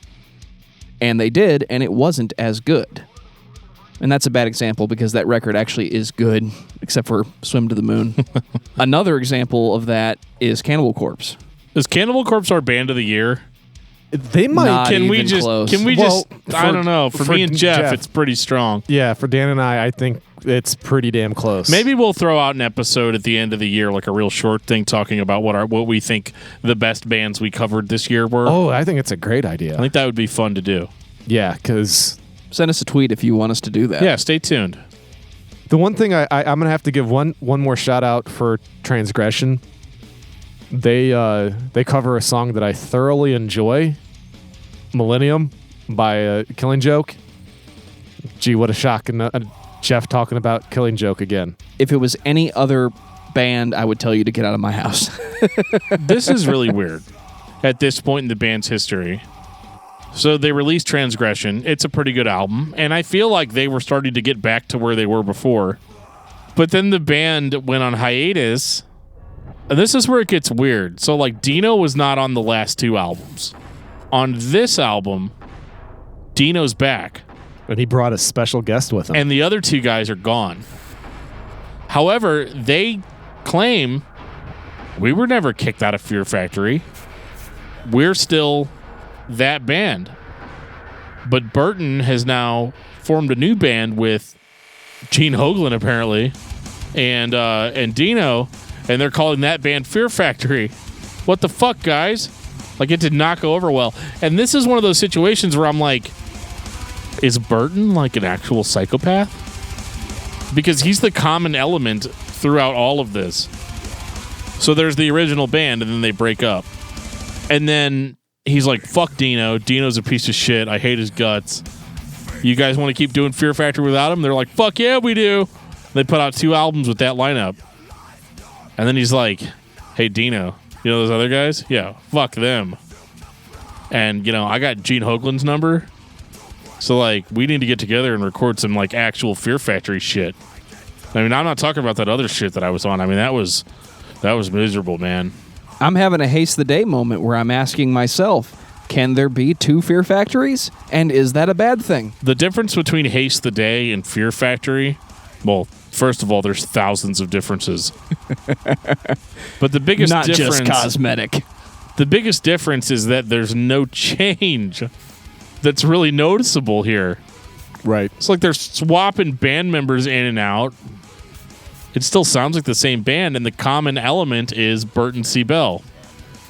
And they did, and it wasn't as good. And that's a bad example because that record actually is good, except for Swim to the Moon. Another example of that is Cannibal Corpse. Is Cannibal Corpse our band of the year? they might. Not Can we even just? close. Can we Well, just? I don't know. For me and Geoff, it's pretty strong. Yeah, for Dan and I think it's pretty damn close. Maybe we'll throw out an episode at the end of the year, like a real short thing, talking about what we think the best bands we covered this year were. Oh, I think it's a great idea. I think that would be fun to do. Yeah, because Send us a tweet if you want us to do that. Yeah, stay tuned. the one thing I'm gonna have to give one more shout out for Transgression. They cover a song that I thoroughly enjoy, Millennium by Killing Joke. Gee, what a shock! And Geoff talking about Killing Joke again. If it was any other band, I would tell you to get out of my house. This is really weird at this point in the band's history. So they released Transgression. It's a pretty good album, and I feel like they were starting to get back to where they were before. But then the band went on hiatus, and this is where it gets weird. So, like, Dino was not on the last two albums. On this album, Dino's back. And he brought a special guest with him. And the other two guys are gone. However, they claim we were never kicked out of Fear Factory. We're still that band. But Burton has now formed a new band with Gene Hoglan, apparently, and Dino, and they're calling that band Fear Factory. What the fuck, guys? Like, it did not go over well. And this is one of those situations where I'm like, is Burton like an actual psychopath? Because he's the common element throughout all of this. So there's the original band, and then they break up. And then he's like, fuck Dino. Dino's a piece of shit. I hate his guts. You guys want to keep doing Fear Factory without him? They're like, fuck yeah, we do. They put out 2 albums with that lineup. And then he's like, hey, Dino, you know those other guys? Yeah, fuck them. And, you know, I got Gene Hoglan's number. So, like, we need to get together and record some, like, actual Fear Factory shit. I mean, I'm not talking about that other shit that I was on. I mean, that was miserable, man. I'm having a haste the day moment where I'm asking myself, can there be 2 Fear Factories? And is that a bad thing? The difference between Haste the Day and Fear Factory, well, first of all, there's thousands of differences. But the biggest Not difference, just cosmetic. the biggest difference is that there's no change that's really noticeable here. Right. It's like they're swapping band members in and out. It still sounds like the same band, and the common element is Burton C. Bell,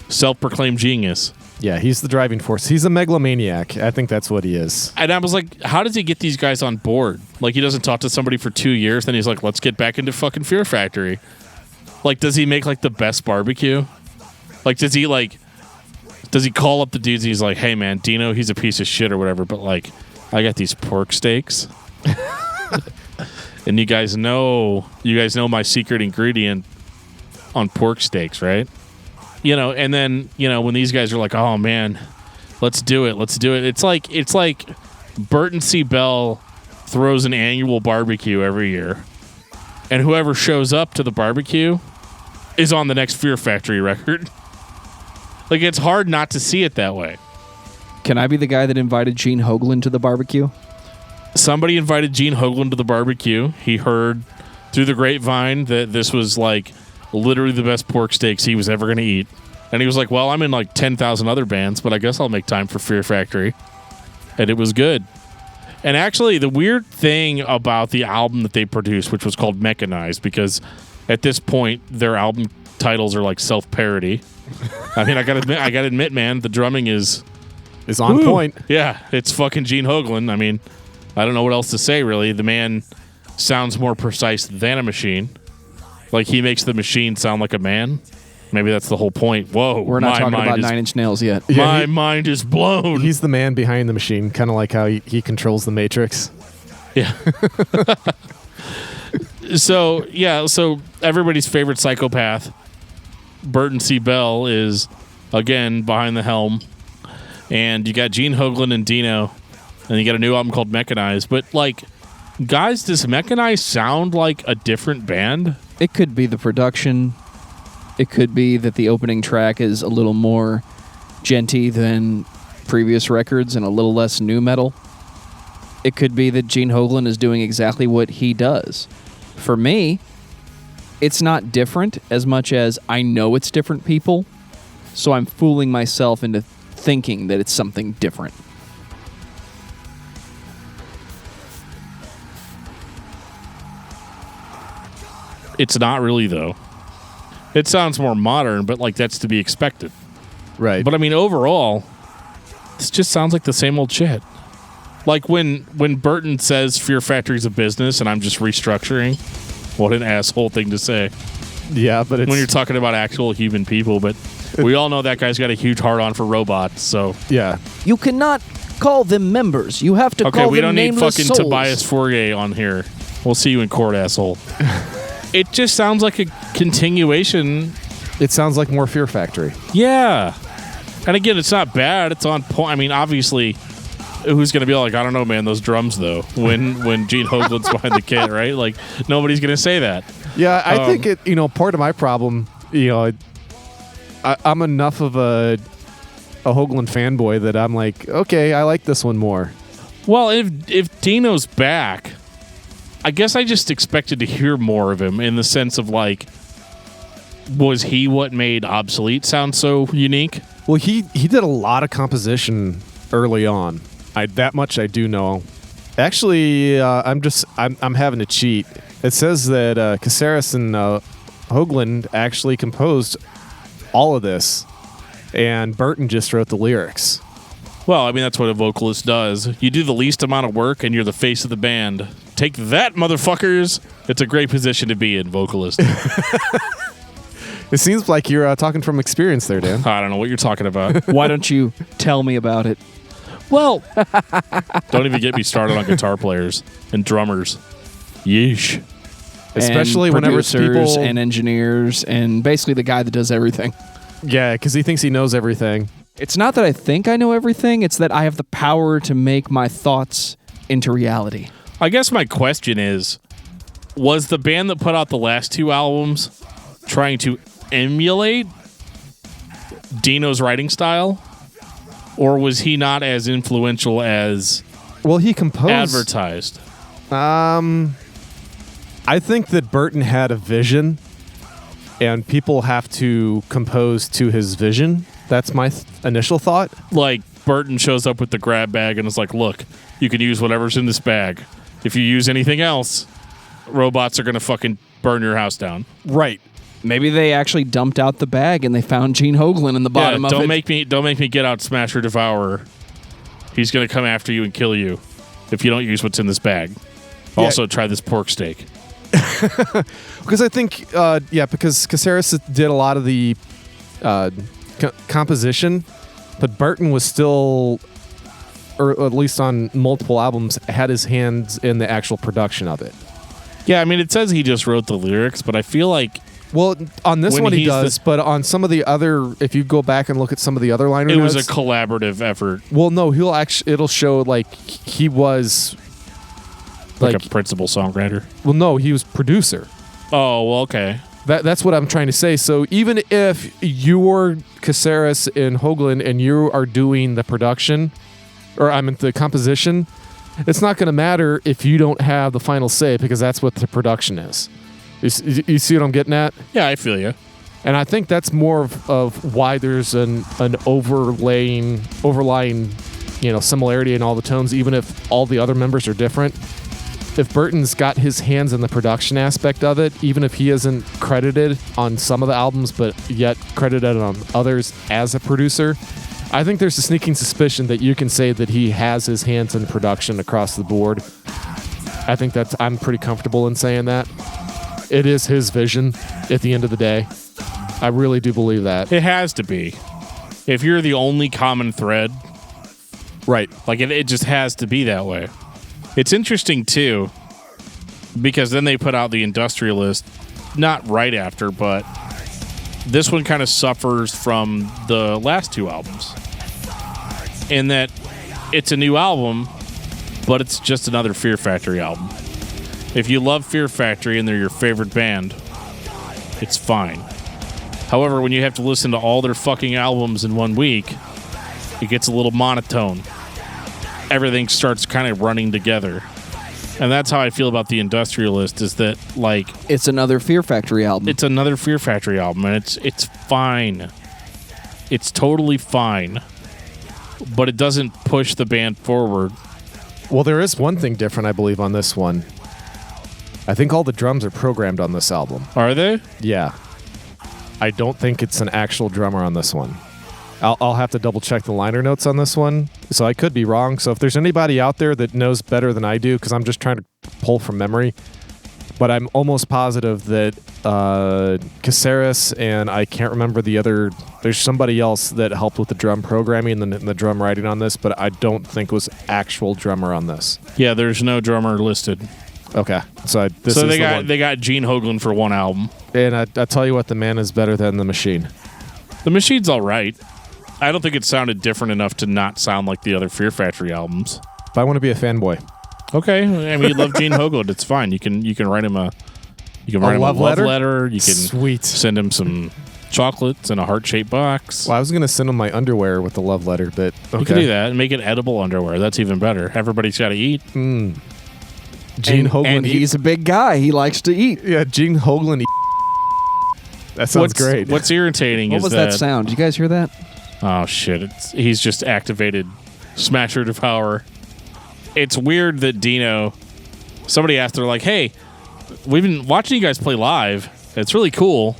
self-proclaimed genius. Yeah, he's the driving force. He's a megalomaniac. I think that's what he is. And I was like, how does he get these guys on board? Like, he doesn't talk to somebody for 2 years, then he's like, let's get back into fucking Fear Factory. Like, does he make, like, the best barbecue? Like, does he call up the dudes and he's like, hey, man, Dino, he's a piece of shit or whatever, but, like, I got these pork steaks. And you guys know my secret ingredient on pork steaks, right? You know, and then, you know, when these guys are like, oh, man, let's do it. It's like Burton C. Bell throws an annual barbecue every year. And whoever shows up to the barbecue is on the next Fear Factory record. Like, it's hard not to see it that way. Can I be the guy that invited Gene Hoglan to the barbecue? Somebody invited Gene Hoglan to the barbecue. He heard through the grapevine that this was like literally the best pork steaks he was ever going to eat. And he was like, well, I'm in like 10,000 other bands, but I guess I'll make time for Fear Factory. And it was good. And actually, the weird thing about the album that they produced, which was called Mechanized, because at this point, their album titles are like self-parody. I mean, I gotta admit, man, the drumming is on point. Yeah, it's fucking Gene Hoglan. I mean, I don't know what else to say, really. The man sounds more precise than a machine. Like, he makes the machine sound like a man. Maybe that's the whole point. Whoa. We're not talking about Nine Inch Nails yet. Yeah, my mind is blown. He's the man behind the machine, kind of like how he controls the Matrix. Yeah. So everybody's favorite psychopath, Burton C. Bell, is, again, behind the helm. And you got Gene Hoglan and Dino, and you got a new album called Mechanized. But, like, guys, does Mechanized sound like a different band? It could be the production. It could be that the opening track is a little more genty than previous records and a little less nu metal. It could be that Gene Hoglan is doing exactly what he does. For me, it's not different as much as I know it's different people, so I'm fooling myself into thinking that it's something different. It's not really, though. It sounds more modern, but, like, that's to be expected. Right. But, I mean, overall, this just sounds like the same old shit. Like, when Burton says Fear Factory's a business and I'm just restructuring, what an asshole thing to say. Yeah, but it's... When you're talking about actual human people, but we all know that guy's got a huge heart-on for robots, so... Yeah. You cannot call them members. You have to call them Okay, we don't need nameless fucking souls. Tobias Forge on here. We'll see you in court, asshole. It just sounds like a continuation. It sounds like more Fear Factory. Yeah. And again, it's not bad. It's on point. I mean, obviously, who's going to be like, I don't know, man, those drums, though, when Gene Hoglan's behind the kit, right? Like, nobody's going to say that. Yeah, I think part of my problem, I'm enough of a Hoglan fanboy that I'm like, okay, I like this one more. Well, if Dino's back, I guess I just expected to hear more of him in the sense of, like, was he what made Obsolete sound so unique? Well, he did a lot of composition early on. That much I do know. Actually, I'm having to cheat. It says that Caceres and Hoglan actually composed all of this, and Burton just wrote the lyrics. Well, I mean, that's what a vocalist does. You do the least amount of work, and you're the face of the band. Take that, motherfuckers! It's a great position to be in, vocalist. It seems like you're talking from experience there, Dan. I don't know what you're talking about. Why don't you tell me about it? Well, don't even get me started on guitar players and drummers. Yeesh. Especially and whenever producers people... and engineers and basically the guy that does everything. Yeah, because he thinks he knows everything. It's not that I think I know everything, it's that I have the power to make my thoughts into reality. I guess my question is, was the band that put out the last two albums trying to emulate Dino's writing style? Or was he not as influential as he composed advertised? I think that Burton had a vision, and people have to compose to his vision. That's my initial thought. Like, Burton shows up with the grab bag and is like, look, you can use whatever's in this bag. If you use anything else, robots are going to fucking burn your house down. Right. Maybe they actually dumped out the bag and they found Gene Hoglan in the bottom of it. Don't make me get out Smasher Devourer. He's going to come after you and kill you if you don't use what's in this bag. Yeah. Also, try this pork steak. Because I think, because Caceres did a lot of the composition, but Burton was still, or at least on multiple albums, had his hands in the actual production of it. Yeah, I mean, it says he just wrote the lyrics, but I feel like... Well, on this one he does, but on some of the other, if you go back and look at some of the other liner notes... It was a collaborative effort. Well, no, it'll show, like, he was... Like a principal songwriter? Well, no, he was producer. Oh, well, okay. That's what I'm trying to say. So even if you're Caceres and Hoglan and you are doing the production, or the composition, it's not going to matter if you don't have the final say, because that's what the production is. You see what I'm getting at? Yeah, I feel you. And I think that's more of why there's an overlying similarity in all the tones, even if all the other members are different. If Burton's got his hands in the production aspect of it, even if he isn't credited on some of the albums, but yet credited on others as a producer, I think there's a sneaking suspicion that you can say that he has his hands in production across the board. I think I'm pretty comfortable in saying that. It is his vision at the end of the day. I really do believe that. It has to be. If you're the only common thread, right? Like it just has to be that way. It's interesting too, because then they put out the Industrialist, not right after, but this one kind of suffers from the last two albums, in that it's a new album, but it's just another Fear Factory album. If you love Fear Factory and they're your favorite band, it's fine. However, when you have to listen to all their fucking albums in 1 week, it gets a little monotone. Everything starts kind of running together. And that's how I feel about the Industrialist, is that, like... It's another Fear Factory album. It's another Fear Factory album, and it's fine. It's totally fine. But it doesn't push the band forward. Well, there is one thing different, I believe, on this one. I think all the drums are programmed on this album. Are they? Yeah. I don't think it's an actual drummer on this one. I'll have to double check the liner notes on this one, so I could be wrong. So if there's anybody out there that knows better than I do, because I'm just trying to pull from memory, but I'm almost positive that Caceres and I can't remember the other, there's somebody else that helped with the drum programming and the drum writing on this, but I don't think was actual drummer on this. Yeah, there's no drummer listed. Okay, so they got Gene Hoglan for one album, and I tell you what, the man is better than the Machine. The Machine's all right. I don't think it sounded different enough to not sound like the other Fear Factory albums. If I want to be a fanboy, okay. I mean, you love Gene Hoglan. It's fine. You can write him a love letter. You can send him some chocolates in a heart-shaped box. Well, I was going to send him my underwear with the love letter, but okay. You can do that and make it edible underwear. That's even better. Everybody's got to eat. Gene Hoglan, and he's a big guy. He likes to eat. Yeah, Gene Hoglan. That sounds great. What's irritating is that sound? Did you guys hear that? Oh shit! He's just activated Smasher Devour. It's weird that Dino. Somebody asked her, like, "Hey, we've been watching you guys play live. It's really cool,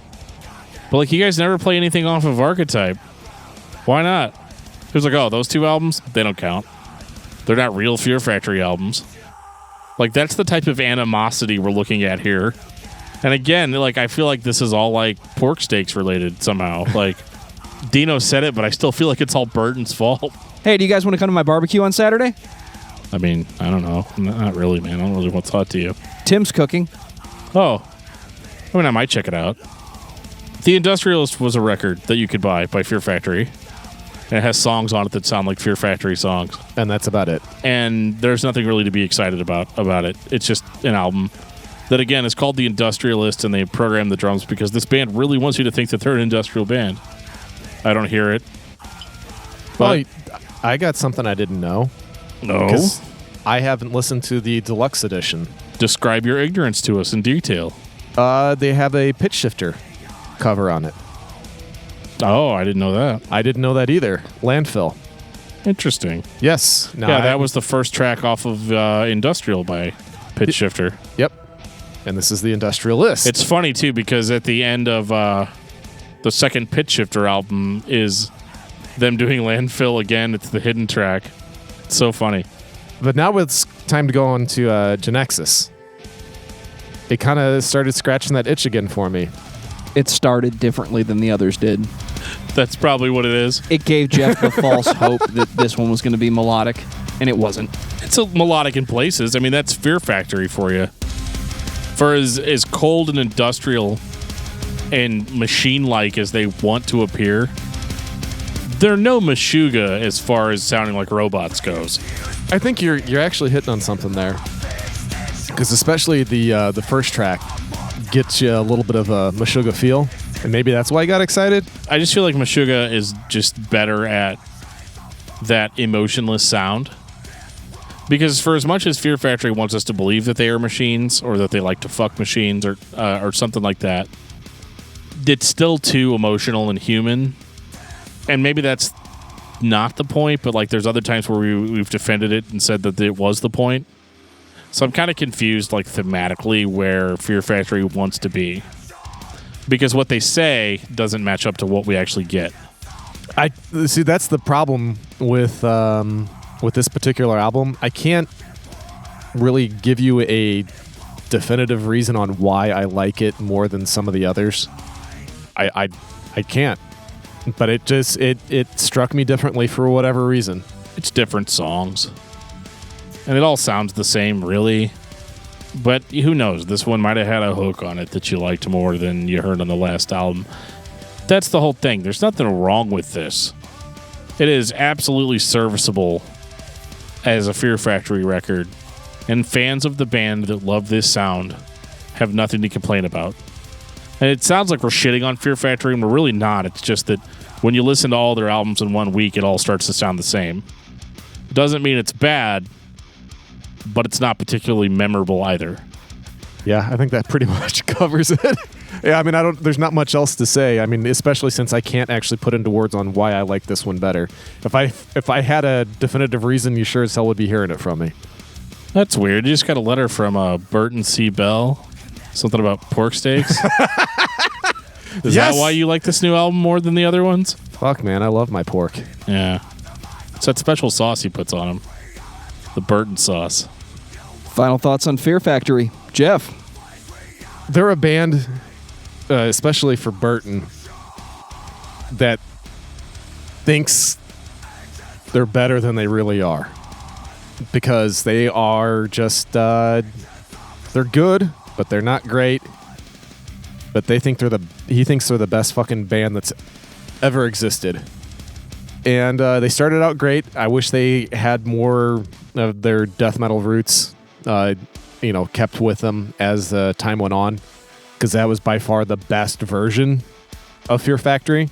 but like, you guys never play anything off of Archetype. Why not?" He was like, "Oh, those two albums, they don't count. They're not real Fear Factory albums." Like, that's the type of animosity we're looking at here. And again, like, I feel like this is all like pork steaks related somehow. Like, Dino said it, but I still feel like it's all Burton's fault. Hey, do you guys want to come to my barbecue on Saturday? I mean, I don't know. Not really, man. I don't really want to talk to you. Tim's cooking. Oh. I mean, I might check it out. The Industrialist was a record that you could buy by Fear Factory. And it has songs on it that sound like Fear Factory songs. And that's about it. And there's nothing really to be excited about it. It's just an album that, again, is called The Industrialist, and they program the drums because this band really wants you to think that they're an industrial band. I don't hear it. Well, I got something I didn't know. No? Because I haven't listened to the deluxe edition. Describe your ignorance to us in detail. They have a pitch shifter cover on it. Oh, I didn't know that. I didn't know that either. Landfill. Interesting. Yes. No, that was the first track off of Industrial by Pitch Shifter. Yep. And this is the Industrialist. It's funny, too, because at the end of the second Pitch Shifter album is them doing Landfill again. It's the hidden track. It's so funny. But now it's time to go on to Genexus. It kind of started scratching that itch again for me. It started differently than the others did. That's probably what it is. It gave Geoff the false hope that this one was going to be melodic, and it wasn't. It's a melodic in places. I mean, that's Fear Factory for you. For as cold and industrial and machine-like as they want to appear, they're no Meshuggah as far as sounding like robots goes. I think you're actually hitting on something there, because especially the first track gets you a little bit of a Meshuggah feel, and maybe that's why I got excited. I just feel like Meshuggah is just better at that emotionless sound. Because for as much as Fear Factory wants us to believe that they are machines or that they like to fuck machines or something like that, it's still too emotional and human. And maybe that's not the point, but like there's other times where we've defended it and said that it was the point. So I'm kind of confused, like thematically, where Fear Factory wants to be, because what they say doesn't match up to what we actually get. I see. That's the problem with this particular album. I can't really give you a definitive reason on why I like it more than some of the others. I can't. But it struck me differently for whatever reason. It's different songs. And it all sounds the same, really. But who knows? This one might have had a hook on it that you liked more than you heard on the last album. That's the whole thing. There's nothing wrong with this. It is absolutely serviceable as a Fear Factory record. And fans of the band that love this sound have nothing to complain about. And it sounds like we're shitting on Fear Factory, and we're really not. It's just that when you listen to all their albums in 1 week, it all starts to sound the same. Doesn't mean it's bad, but it's not particularly memorable either. Yeah, I think that pretty much covers it. Yeah, I mean, there's not much else to say. I mean, especially since I can't actually put into words on why I like this one better. If I had a definitive reason, you sure as hell would be hearing it from me. That's weird. You just got a letter from Burton C. Bell. Something about pork steaks. Is Yes! that why you like this new album more than the other ones? Fuck, man, I love my pork. Yeah. It's that special sauce he puts on them. The Burton sauce. Final thoughts on Fear Factory. Geoff. They're a band, especially for Burton, that thinks they're better than they really are. Because they are just, they're good, but they're not great. But he thinks they're the best fucking band that's ever existed. And they started out great. I wish they had more of their death metal roots, kept with them as time went on, because that was by far the best version of Fear Factory.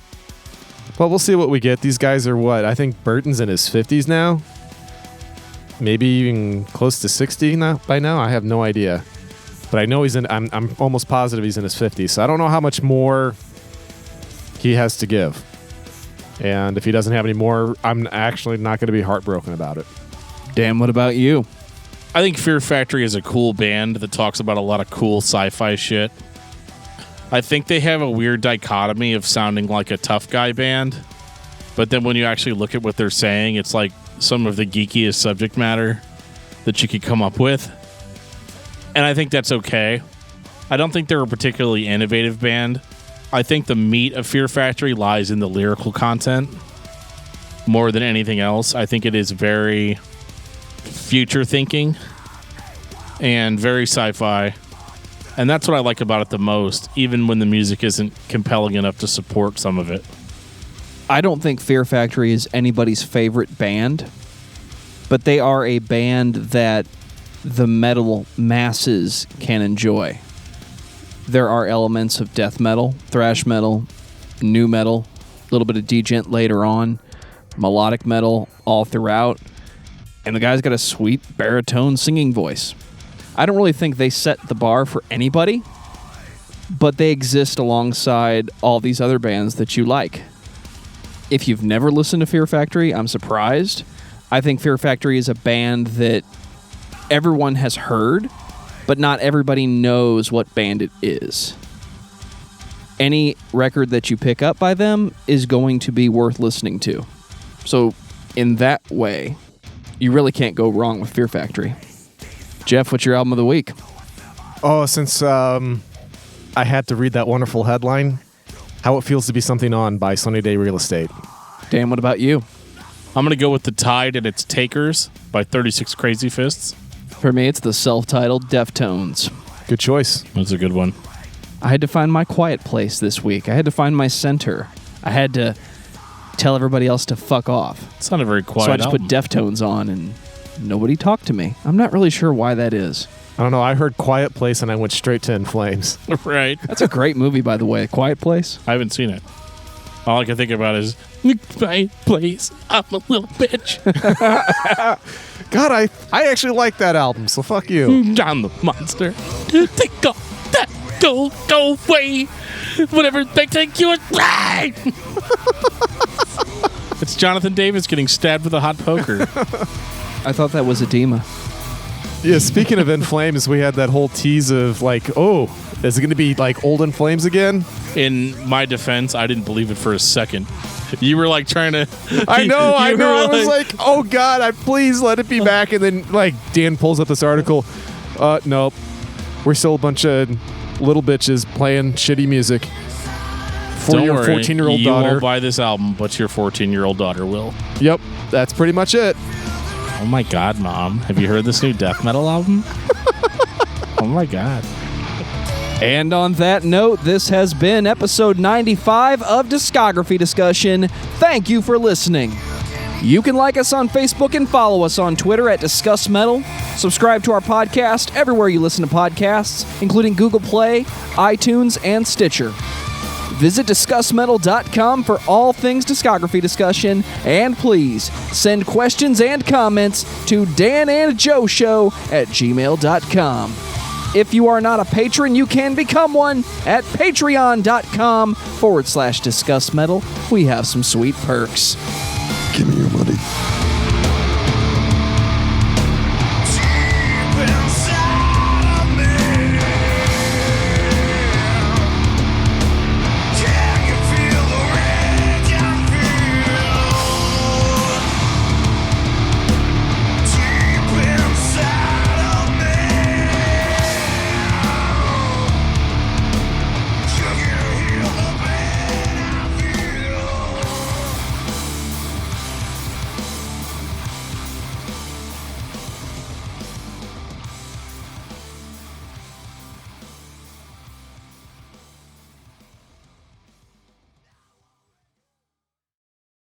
But we'll see what we get. These guys are what? I think Burton's in his 50s now. Maybe even close to 60 now. By now, I have no idea. But I know I'm almost positive he's in his 50s. So I don't know how much more he has to give. And if he doesn't have any more, I'm actually not going to be heartbroken about it. Dan, what about you? I think Fear Factory is a cool band that talks about a lot of cool sci-fi shit. I think they have a weird dichotomy of sounding like a tough guy band, but then when you actually look at what they're saying, it's like some of the geekiest subject matter that you could come up with. And I think that's okay. I don't think they're a particularly innovative band. I think the meat of Fear Factory lies in the lyrical content more than anything else. I think it is very future thinking and very sci-fi. And that's what I like about it the most, even when the music isn't compelling enough to support some of it. I don't think Fear Factory is anybody's favorite band, but they are a band that the metal masses can enjoy. There are elements of death metal, thrash metal, nu metal, a little bit of djent later on, melodic metal all throughout, and the guy's got a sweet baritone singing voice. I don't really think they set the bar for anybody, but they exist alongside all these other bands that you like. If you've never listened to Fear Factory, I'm surprised. I think Fear Factory is a band that everyone has heard, but not everybody knows what band it is. Any record that you pick up by them is going to be worth listening to. So, in that way, you really can't go wrong with Fear Factory. Geoff, what's your album of the week? Oh, since I had to read that wonderful headline, How It Feels to Be Something On by Sunny Day Real Estate. Dan, what about you? I'm going to go with The Tide and Its Takers by 36 Crazy Fists. For me, it's the self-titled Deftones. Good choice. That's a good one. I had to find my quiet place this week. I had to find my center. I had to tell everybody else to fuck off. It's not a very quiet So I just album. put Deftones on and nobody talked to me. I'm not really sure why that is. I don't know. I heard Quiet Place and I went straight to In Flames. Right. That's a great movie, by the way. Quiet Place. I haven't seen it. All I can think about is, please, I'm a little bitch. God, I actually like that album, so fuck you. I'm the monster. Take off that go away. Whatever they think you are right. It's Jonathan Davis getting stabbed with a hot poker. I thought that was edema. Yeah, speaking of In Flames, we had that whole tease of like, oh, is it going to be like Old In Flames again? In my defense, I didn't believe it for a second. You were like trying to... I know. I was like, like, oh God, please let it be back. And then like Dan pulls up this article. Nope. We're still a bunch of little bitches playing shitty music. For don't your worry, 14-year-old you daughter. won't buy this album, but your 14-year-old daughter will. Yep, that's pretty much it. Oh my God, Mom. Have you heard this new death metal album? Oh my God. And on that note, this has been episode 95 of Discography Discussion. Thank you for listening. You can like us on Facebook and follow us on Twitter at discussmetal. Subscribe to our podcast everywhere you listen to podcasts, including Google Play, iTunes, and Stitcher. Visit discussmetal.com for all things discography discussion, and please send questions and comments to danandjoeshow@gmail.com. If you are not a patron, you can become one at patreon.com/discussmetal. We have some sweet perks. Give me your money.